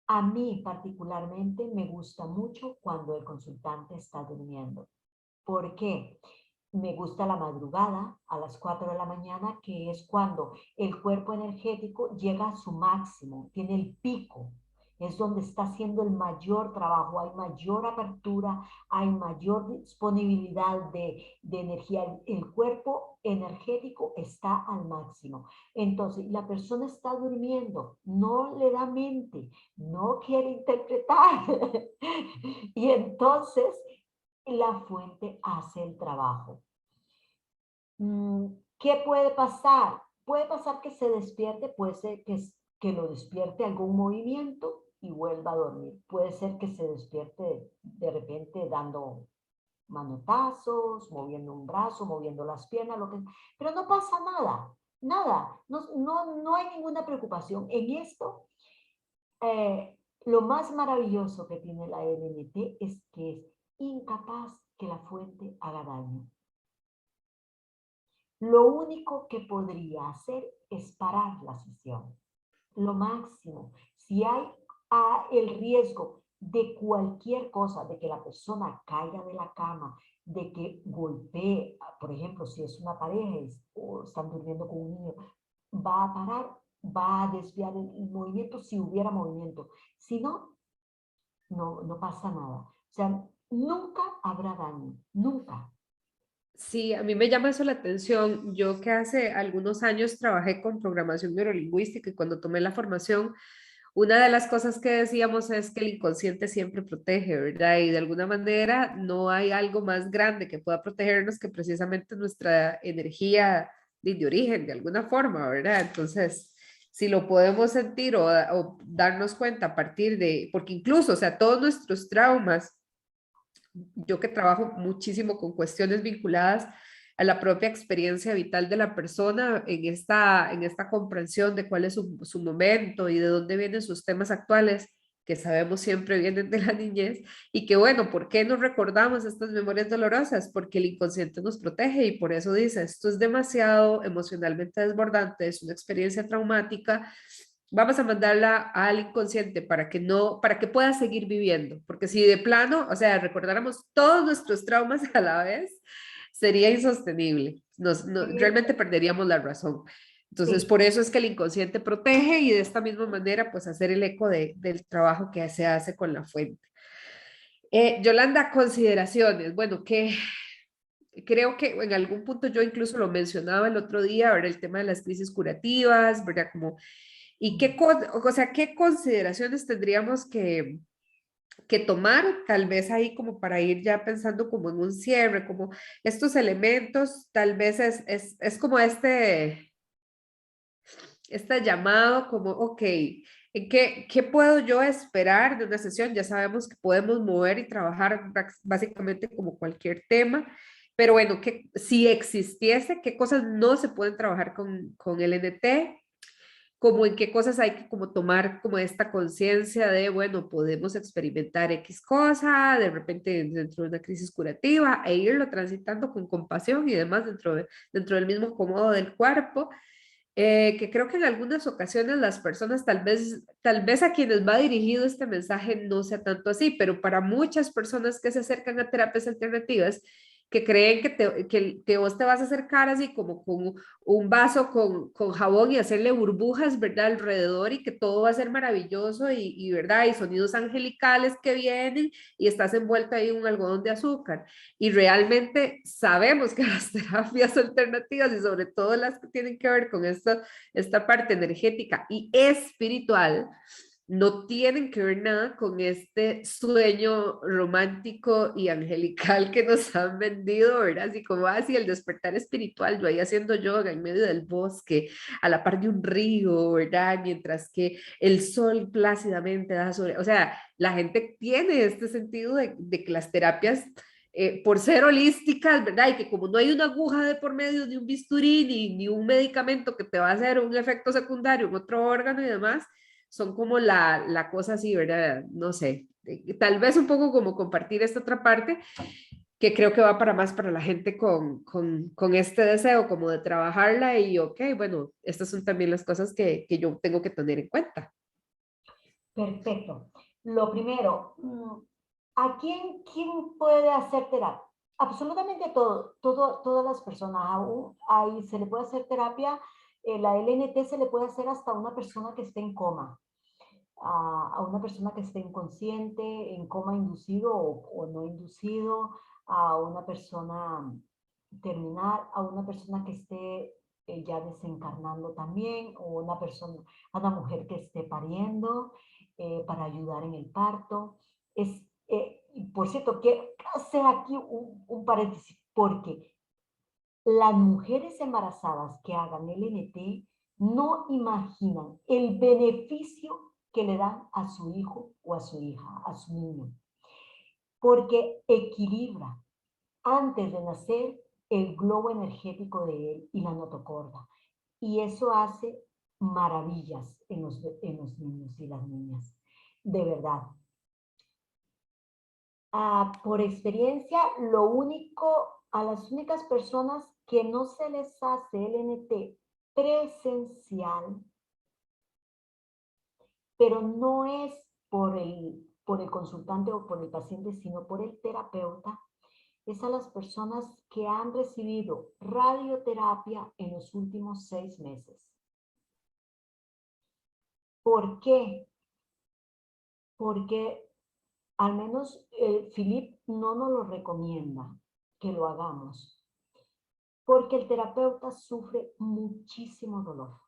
A mí particularmente me gusta mucho cuando el consultante está durmiendo. ¿Por qué? Me gusta la madrugada a las 4 de la mañana, que es cuando el cuerpo energético llega a su máximo, tiene el pico, es donde está haciendo el mayor trabajo, hay mayor apertura, hay mayor disponibilidad de energía, el cuerpo energético está al máximo. Entonces, la persona está durmiendo, no le da mente, no quiere interpretar. Y entonces la fuente hace el trabajo. ¿Qué puede pasar? Puede pasar que se despierte, puede ser que lo despierte algún movimiento y vuelva a dormir. Puede ser que se despierte de repente dando manotazos, moviendo un brazo, moviendo las piernas, pero no pasa nada, nada, no hay ninguna preocupación. En esto, lo más maravilloso que tiene la LNT es que es incapaz que la fuente haga daño. Lo único que podría hacer es parar la sesión. Lo máximo. Si hay el riesgo de cualquier cosa, de que la persona caiga de la cama, de que golpee, por ejemplo, si es una pareja o están durmiendo con un niño, va a parar, va a desviar el movimiento si hubiera movimiento. Si no, no pasa nada. O sea, nunca habrá daño, nunca. Sí, a mí me llama eso la atención. Yo que hace algunos años trabajé con programación neurolingüística y cuando tomé la formación, una de las cosas que decíamos es que el inconsciente siempre protege, ¿verdad? Y de alguna manera no hay algo más grande que pueda protegernos que precisamente nuestra energía de origen, de alguna forma, ¿verdad? Entonces, si lo podemos sentir o darnos cuenta a partir de, porque incluso, o sea, todos nuestros traumas, yo que trabajo muchísimo con cuestiones vinculadas a la propia experiencia vital de la persona en esta comprensión de cuál es su momento y de dónde vienen sus temas actuales, que sabemos siempre vienen de la niñez, y que bueno, ¿por qué nos recordamos estas memorias dolorosas? Porque el inconsciente nos protege y por eso dice, esto es demasiado emocionalmente desbordante, es una experiencia traumática, vamos a mandarla al inconsciente para que no, para que pueda seguir viviendo, porque si de plano, o sea, recordáramos todos nuestros traumas a la vez, sería insostenible, realmente perderíamos la razón. Entonces, Sí. por eso es que el inconsciente protege y de esta misma manera, pues hacer el eco del trabajo que se hace con la fuente. Yolanda, consideraciones. Bueno, que creo que en algún punto yo incluso lo mencionaba el otro día, ¿verdad? El tema de las crisis curativas, ¿verdad? Como, ¿y qué, o sea, qué consideraciones tendríamos que tomar, tal vez ahí como para ir ya pensando como en un cierre, como estos elementos, tal vez es como este llamado, como, ok, ¿qué puedo yo esperar de una sesión? Ya sabemos que podemos mover y trabajar básicamente como cualquier tema, pero bueno, que si existiese, ¿qué cosas no se pueden trabajar con el NT? Como en qué cosas hay que como tomar como esta conciencia de, bueno, podemos experimentar X cosa, de repente dentro de una crisis curativa e irlo transitando con compasión y demás dentro del mismo acomodo del cuerpo, que creo que en algunas ocasiones las personas, tal vez a quienes va dirigido este mensaje no sea tanto así, pero para muchas personas que se acercan a terapias alternativas, que creen que vos te vas a acercar así como con un vaso con jabón y hacerle burbujas, ¿verdad? Alrededor y que todo va a ser maravilloso ¿verdad? Y sonidos angelicales que vienen y estás envuelta ahí en un algodón de azúcar. Y realmente sabemos que las terapias alternativas y sobre todo las que tienen que ver con esta parte energética y espiritual, no tienen que ver nada con este sueño romántico y angelical que nos han vendido, ¿verdad? Así como así el despertar espiritual, yo ahí haciendo yoga en medio del bosque, a la par de un río, ¿verdad? Mientras que el sol plácidamente da sobre, o sea, la gente tiene este sentido de que las terapias por ser holísticas, ¿verdad? Y que como no hay una aguja de por medio, ni un bisturí, ni un medicamento que te va a hacer un efecto secundario en otro órgano y demás, son como la cosa así, ¿verdad? No sé, tal vez un poco como compartir esta otra parte que creo que va para más para la gente con este deseo como de trabajarla y ok, bueno, estas son también las cosas que yo tengo que tener en cuenta. Perfecto. Lo primero, ¿a quién puede hacer terapia? Absolutamente todas las personas. Ahí se le puede hacer terapia, la LNT se le puede hacer hasta a una persona que esté en coma, a una persona que esté inconsciente, en coma inducido o no inducido, a una persona terminal, a una persona que esté ya desencarnando también, o a una mujer que esté pariendo para ayudar en el parto. Por cierto, quiero hacer aquí un paréntesis, porque las mujeres embarazadas que hagan el NT no imaginan el beneficio que le dan a su hijo o a su hija, a su niño, porque equilibra antes de nacer el globo energético de él y la notocorda. Y eso hace maravillas en los niños y las niñas. De verdad. Por experiencia, a las únicas personas que no se les hace el NT presencial, pero no es por el consultante o por el paciente, sino por el terapeuta, es a las personas que han recibido radioterapia en los últimos 6 meses. ¿Por qué? Porque al menos Philip no nos lo recomienda que lo hagamos, porque el terapeuta sufre muchísimo dolor.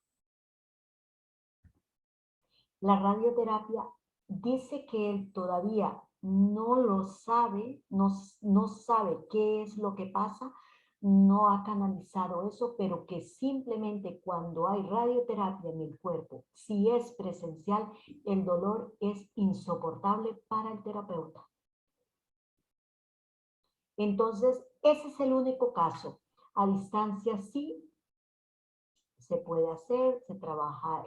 La radioterapia dice que él todavía no lo sabe, no sabe qué es lo que pasa, no ha canalizado eso, pero que simplemente cuando hay radioterapia en el cuerpo, si es presencial, el dolor es insoportable para el terapeuta. Entonces, ese es el único caso. A distancia sí se puede hacer, se trabaja,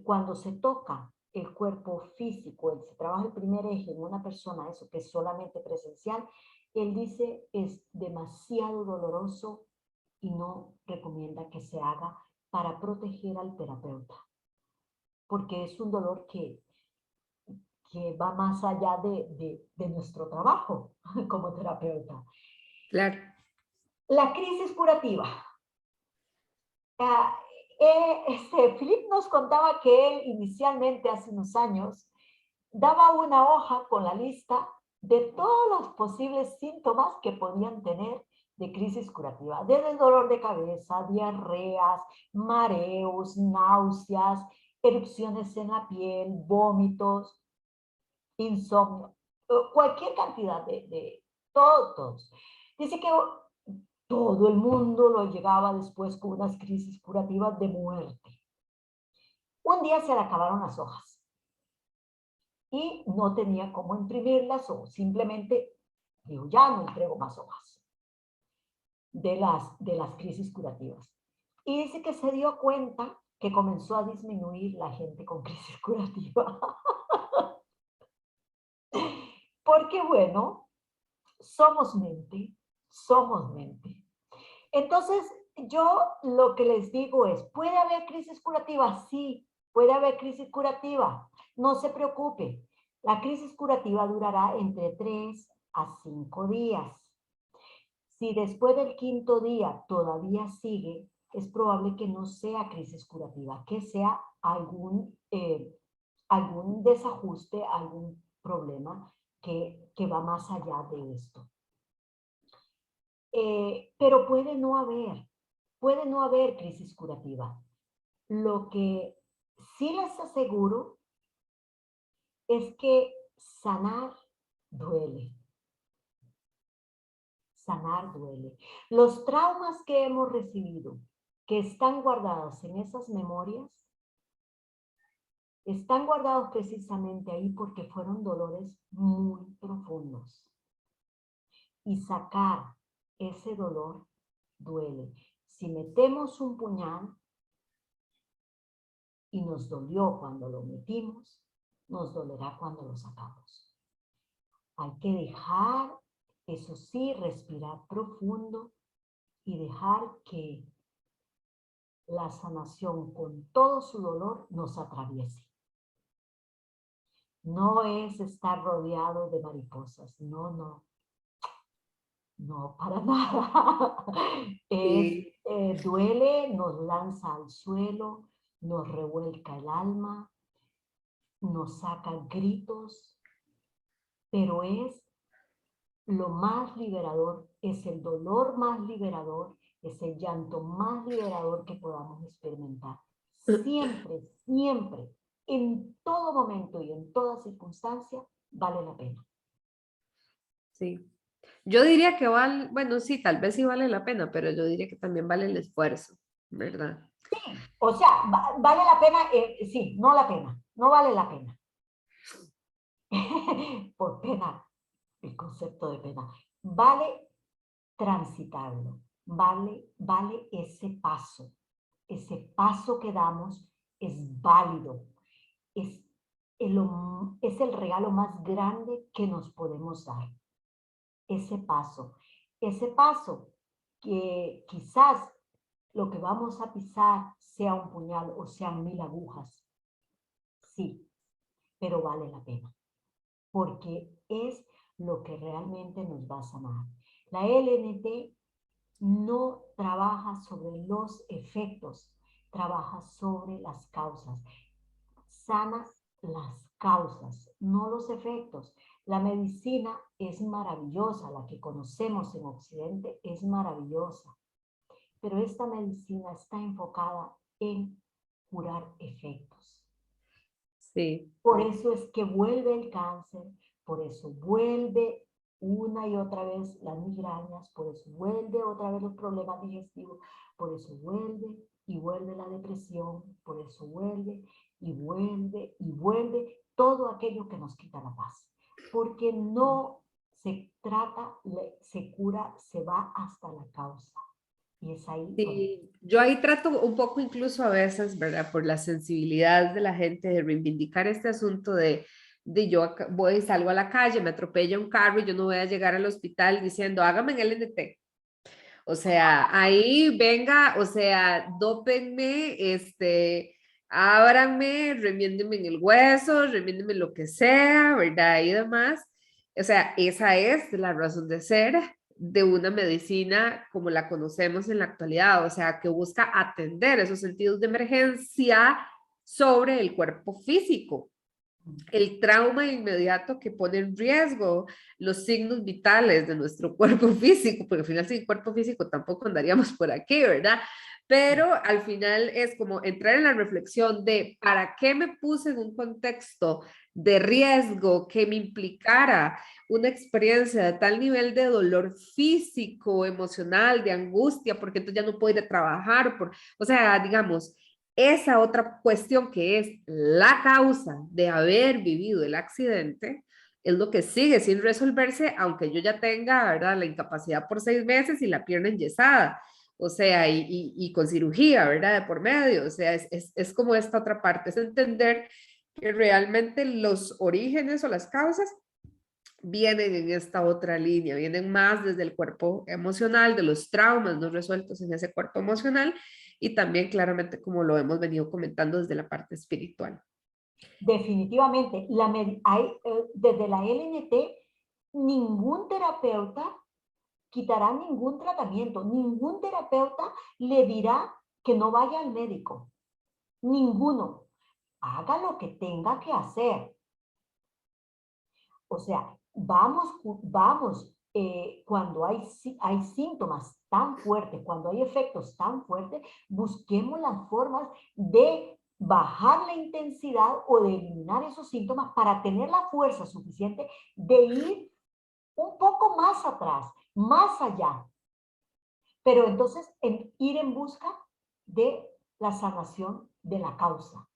cuando se toca el cuerpo físico, se trabaja el primer eje en una persona, eso que es solamente presencial, él dice es demasiado doloroso y no recomienda que se haga para proteger al terapeuta. porque es un dolor que va más allá de nuestro trabajo como terapeuta. Claro. La crisis curativa. Ah, Philip nos contaba que él inicialmente hace unos años daba una hoja con la lista de todos los posibles síntomas que podían tener de crisis curativa, desde dolor de cabeza, diarreas, mareos, náuseas, erupciones en la piel, vómitos, insomnio, cualquier cantidad de todos. Dice que todo el mundo lo llegaba después con unas crisis curativas de muerte. Un día se le acabaron las hojas y no tenía cómo imprimirlas o simplemente dijo, ya no entrego más hojas de las crisis curativas. Y dice que se dio cuenta que comenzó a disminuir la gente con crisis curativa. Porque bueno, somos mente, somos mente. Entonces, yo lo que les digo es, ¿puede haber crisis curativa? Sí, puede haber crisis curativa. No se preocupe. La crisis curativa durará entre 3 a 5 días. Si después del 5.º día todavía sigue, es probable que no sea crisis curativa, que sea algún desajuste, algún problema que va más allá de esto. Pero puede no haber crisis curativa. Lo que sí les aseguro es que sanar duele. Sanar duele. Los traumas que hemos recibido, que están guardados en esas memorias, están guardados precisamente ahí porque fueron dolores muy profundos. Y sacar ese dolor duele. Si metemos un puñal y nos dolió cuando lo metimos, nos dolerá cuando lo sacamos. Hay que dejar, eso sí, respirar profundo y dejar que la sanación con todo su dolor nos atraviese. No es estar rodeado de mariposas, no, para nada. Sí. Duele, nos lanza al suelo, nos revuelca el alma, nos saca gritos, pero es lo más liberador, es el dolor más liberador, es el llanto más liberador que podamos experimentar. Siempre, siempre, en todo momento y en toda circunstancia, vale la pena. Sí. Yo diría que vale, bueno, sí, tal vez sí vale la pena, pero yo diría que también vale el esfuerzo, ¿verdad? Sí, o sea, vale la pena, sí, no la pena, no vale la pena. Por pena, el concepto de pena. Vale transitarlo, vale ese paso que damos es válido, es el regalo más grande que nos podemos dar, ese paso que quizás lo que vamos a pisar sea un puñal o sean 1000 agujas, sí, pero vale la pena, porque es lo que realmente nos va a sanar. La LNT no trabaja sobre los efectos, trabaja sobre las causas. Sana las causas, no los efectos. La medicina es maravillosa, la que conocemos en Occidente es maravillosa, pero esta medicina está enfocada en curar efectos. Sí. Por eso es que vuelve el cáncer, por eso vuelve una y otra vez las migrañas, por eso vuelve otra vez los problemas digestivos, por eso vuelve y vuelve la depresión, por eso vuelve y vuelve y vuelve todo aquello que nos quita la paz. Porque no se trata, se cura, se va hasta la causa. Y es ahí donde... Sí, yo ahí trato un poco incluso a veces, ¿verdad? Por la sensibilidad de la gente de reivindicar este asunto de yo voy, salgo a la calle, me atropella un carro y yo no voy a llegar al hospital diciendo, hágame el LNT. O sea, ahí venga, o sea, dópenme, ábranme, remiéndeme en el hueso, remiéndeme lo que sea, ¿verdad? Y demás. O sea, esa es la razón de ser de una medicina como la conocemos en la actualidad, o sea, que busca atender esos sentidos de emergencia sobre el cuerpo físico. El trauma inmediato que pone en riesgo los signos vitales de nuestro cuerpo físico, porque al final sin cuerpo físico tampoco andaríamos por aquí, ¿verdad? Pero al final es como entrar en la reflexión de para qué me puse en un contexto de riesgo que me implicara una experiencia de tal nivel de dolor físico, emocional, de angustia, porque entonces ya no puedo ir a trabajar, o sea, digamos, esa otra cuestión que es la causa de haber vivido el accidente es lo que sigue sin resolverse, aunque yo ya tenga, ¿verdad?, la incapacidad por 6 meses y la pierna enyesada, o sea, y con cirugía, ¿verdad?, de por medio, o sea, es como esta otra parte, es entender que realmente los orígenes o las causas vienen en esta otra línea, vienen más desde el cuerpo emocional, de los traumas no resueltos en ese cuerpo emocional y también claramente como lo hemos venido comentando desde la parte espiritual. Definitivamente, desde la LNT, ningún terapeuta quitará ningún tratamiento, ningún terapeuta le dirá que no vaya al médico, ninguno. Haga lo que tenga que hacer. O sea, vamos, cuando hay síntomas tan fuertes, cuando hay efectos tan fuertes, busquemos las formas de bajar la intensidad o de eliminar esos síntomas para tener la fuerza suficiente de ir un poco más atrás, más allá. Pero entonces ir en busca de la sanación de la causa.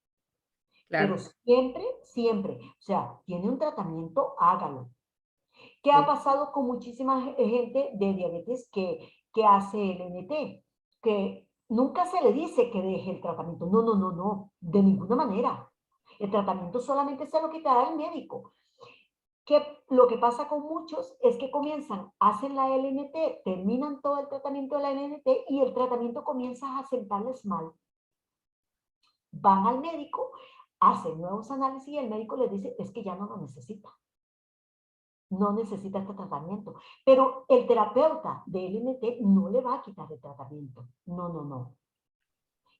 Pero Claro, siempre, siempre, o sea, tiene un tratamiento, hágalo. ¿Qué ha sí, pasado con muchísima gente de diabetes que hace LNT? Que nunca se le dice que deje el tratamiento. No, no, no, no, de ninguna manera. El tratamiento solamente se lo quitará el médico. Lo que pasa con muchos es que comienzan, hacen la LNT, terminan todo el tratamiento de la LNT y el tratamiento comienza a sentarles mal. Van al médico, hacen nuevos análisis y el médico les dice, es que ya no lo necesita. No necesita este tratamiento. Pero el terapeuta de LNT no le va a quitar el tratamiento. No, no, no.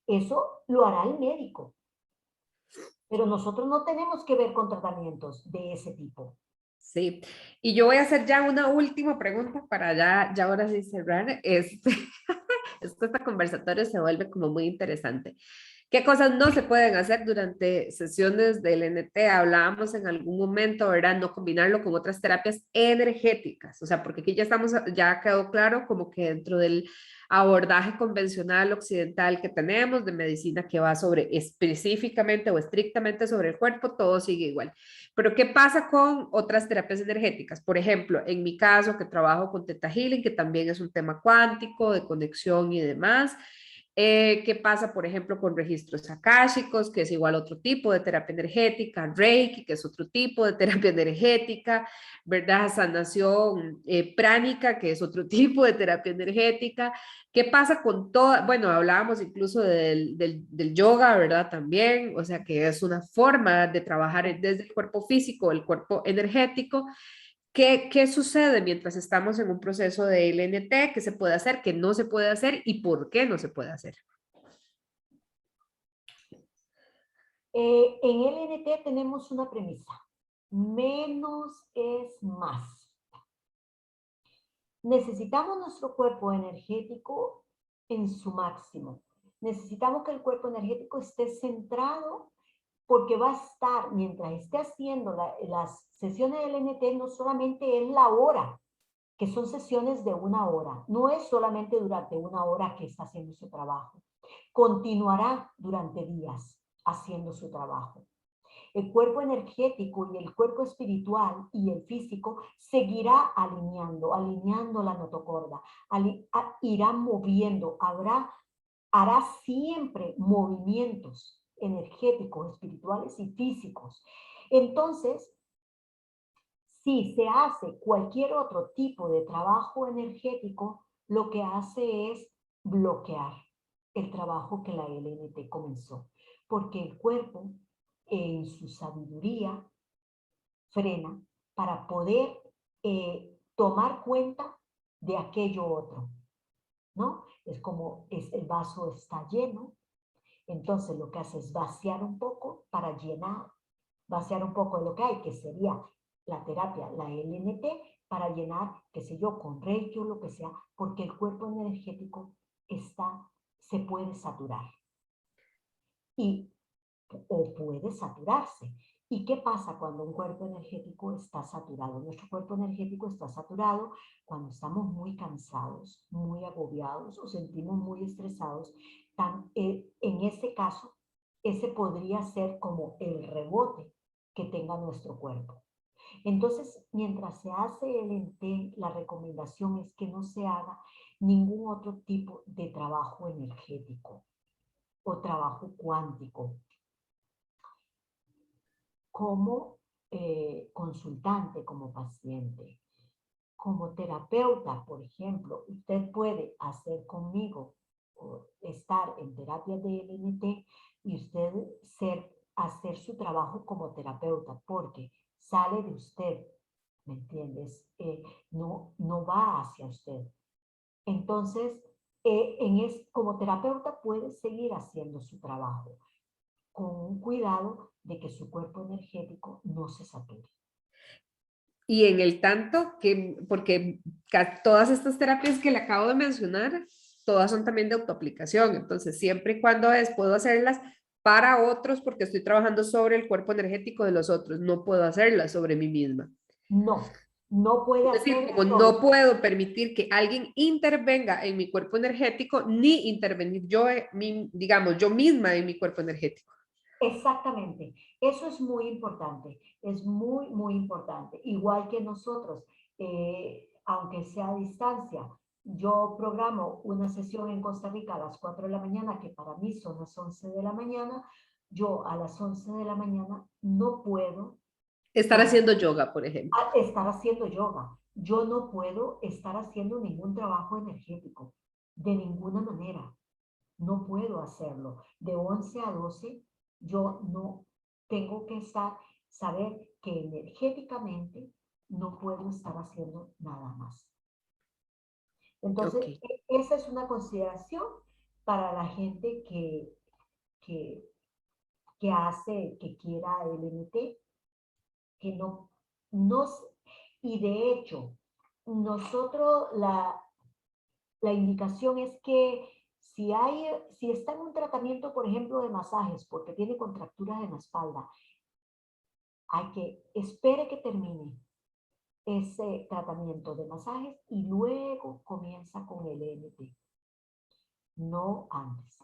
Eso lo hará el médico. Pero nosotros no tenemos que ver con tratamientos de ese tipo. sí. Y yo voy a hacer ya una última pregunta para ya ahora sí cerrar. Este conversatorio se vuelve como muy interesante. ¿Qué cosas no se pueden hacer durante sesiones del NT? Hablábamos en algún momento, ¿verdad? No combinarlo con otras terapias energéticas, o sea, porque aquí ya quedó claro como que dentro del abordaje convencional occidental que tenemos de medicina que va sobre específicamente o estrictamente sobre el cuerpo, todo sigue igual. Pero ¿qué pasa con otras terapias energéticas? Por ejemplo, en mi caso que trabajo con Theta Healing, que también es un tema cuántico de conexión y demás. ¿Qué pasa, por ejemplo, con registros akáshicos, que es igual otro tipo de terapia energética, Reiki, que es otro tipo de terapia energética, ¿verdad? Sanación pránica, que es otro tipo de terapia energética. ¿Qué pasa con todo? Bueno, hablábamos incluso del yoga, ¿verdad? También, o sea, que es una forma de trabajar desde el cuerpo físico, el cuerpo energético. ¿Qué sucede mientras estamos en un proceso de LNT? ¿Qué se puede hacer? ¿Qué no se puede hacer? ¿Y por qué no se puede hacer? En LNT tenemos una premisa. Menos es más. Necesitamos nuestro cuerpo energético en su máximo. Necesitamos que el cuerpo energético esté centrado porque va a estar, mientras esté haciendo las sesiones del NT, no solamente es la hora, que son sesiones de 1 hora, no es solamente durante 1 hora que está haciendo su trabajo, continuará durante días haciendo su trabajo. El cuerpo energético y el cuerpo espiritual y el físico seguirá alineando la notocorda, irá moviendo, hará siempre movimientos energéticos, espirituales y físicos. Entonces, si se hace cualquier otro tipo de trabajo energético, lo que hace es bloquear. el trabajo que la LNT comenzó, porque el cuerpo en su sabiduría frena para poder tomar cuenta de aquello otro, ¿no? Es como el vaso está lleno, entonces lo que hace es vaciar un poco para llenar, vaciar un poco de lo que hay, que sería la terapia, la LNT, para llenar, qué sé yo, con Reiki o lo que sea, porque el cuerpo energético se puede saturar y, o puede saturarse. ¿Y qué pasa cuando un cuerpo energético está saturado? Nuestro cuerpo energético está saturado cuando estamos muy cansados, muy agobiados o sentimos muy estresados. En ese caso, ese podría ser como el rebote que tenga nuestro cuerpo. Entonces, mientras se hace el ENT, la recomendación es que no se haga ningún otro tipo de trabajo energético o trabajo cuántico. Como consultante, como paciente, como terapeuta, por ejemplo, usted puede hacer conmigo o estar en terapia de LNT y usted hacer su trabajo como terapeuta, porque sale de usted, ¿me entiendes? No va hacia usted. Entonces, como terapeuta puede seguir haciendo su trabajo con un cuidado de que su cuerpo energético no se sature. Y en el tanto que, porque todas estas terapias que le acabo de mencionar, todas son también de autoaplicación, entonces siempre y cuando puedo hacerlas para otros porque estoy trabajando sobre el cuerpo energético de los otros, no puedo hacerlas sobre mí misma. No, no puede Es decir, hacer como sobre. no puedo permitir que alguien intervenga en mi cuerpo energético, ni intervenir yo, digamos, yo misma en mi cuerpo energético. Exactamente, eso es muy importante, es muy, muy importante. Igual que nosotros, aunque sea a distancia, yo programo una sesión en Costa Rica a las 4 de la mañana, que para mí son las 11 de la mañana, yo a las 11 de la mañana no puedo Estar haciendo yoga, por ejemplo. estar haciendo yoga. Yo no puedo estar haciendo ningún trabajo energético, de ninguna manera. No puedo hacerlo. De 11 a 12, yo no tengo que saber que energéticamente no puedo estar haciendo nada más. Ok, Entonces, esa es una consideración para la gente que, que quiera el MT, que no, y de hecho, nosotros la indicación es que si está en un tratamiento, por ejemplo, de masajes, porque tiene contracturas en la espalda, hay que espere que termine ese tratamiento de masajes y luego comienza con el EMT, no antes.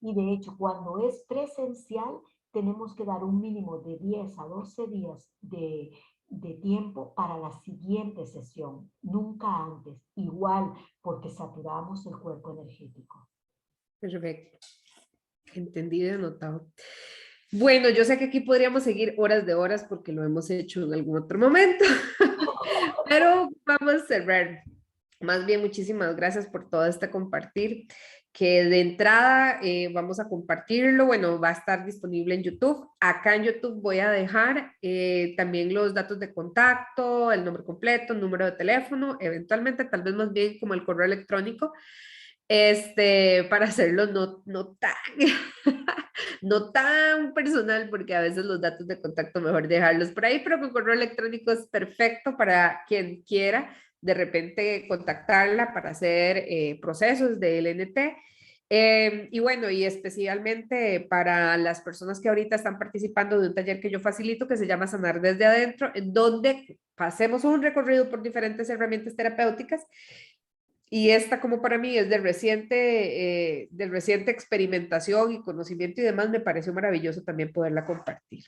Y de hecho, cuando es presencial, tenemos que dar un mínimo de 10 a 12 días de tiempo para la siguiente sesión, nunca antes, igual porque saturamos el cuerpo energético. perfecto. Entendido y anotado. Bueno, yo sé que aquí podríamos seguir horas de horas porque lo hemos hecho en algún otro momento, pero vamos a cerrar. Más bien, muchísimas gracias por todo este compartir, que de entrada vamos a compartirlo, bueno, va a estar disponible en YouTube. Acá en YouTube voy a dejar también los datos de contacto, el nombre completo, el número de teléfono, eventualmente tal vez más bien como el correo electrónico, para hacerlo no tan, no tan personal, porque a veces los datos de contacto mejor dejarlos por ahí, pero con correo electrónico es perfecto para quien quiera de repente contactarla para hacer procesos de LNT. Y bueno, y especialmente para las personas que ahorita están participando de un taller que yo facilito que se llama Sanar desde Adentro, en donde pasemos un recorrido por diferentes herramientas terapéuticas. Y esta como para mí es de reciente experimentación y conocimiento y demás, me pareció maravilloso también poderla compartir.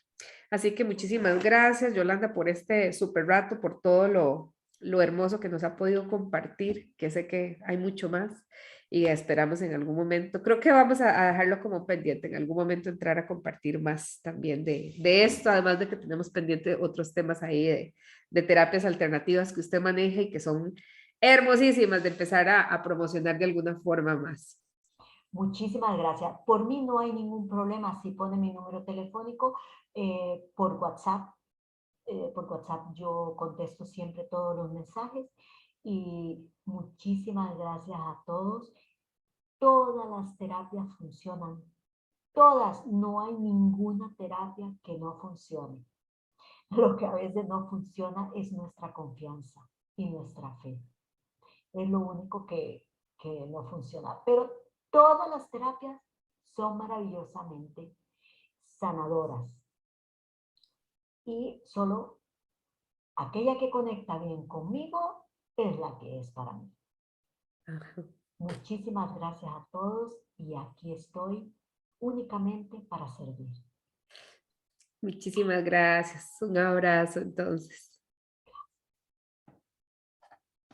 Así que muchísimas gracias, Yolanda, por este súper rato, por todo lo hermoso que nos ha podido compartir, que sé que hay mucho más y esperamos en algún momento, creo que vamos a dejarlo como pendiente, en algún momento entrar a compartir más también de esto, además de que tenemos pendiente otros temas ahí de terapias alternativas que usted maneja y que son hermosísimas de empezar a promocionar de alguna forma más. Muchísimas gracias. Por mí no hay ningún problema. Si pone mi número telefónico por WhatsApp. Por WhatsApp yo contesto siempre todos los mensajes y muchísimas gracias a todos. Todas las terapias funcionan. Todas. No hay ninguna terapia que no funcione. Lo que a veces no funciona es nuestra confianza y nuestra fe. Es lo único que no funciona. Pero todas las terapias son maravillosamente sanadoras. Y solo aquella que conecta bien conmigo es la que es para mí. Ajá. Muchísimas gracias a todos y aquí estoy únicamente para servir. Muchísimas gracias. Un abrazo entonces.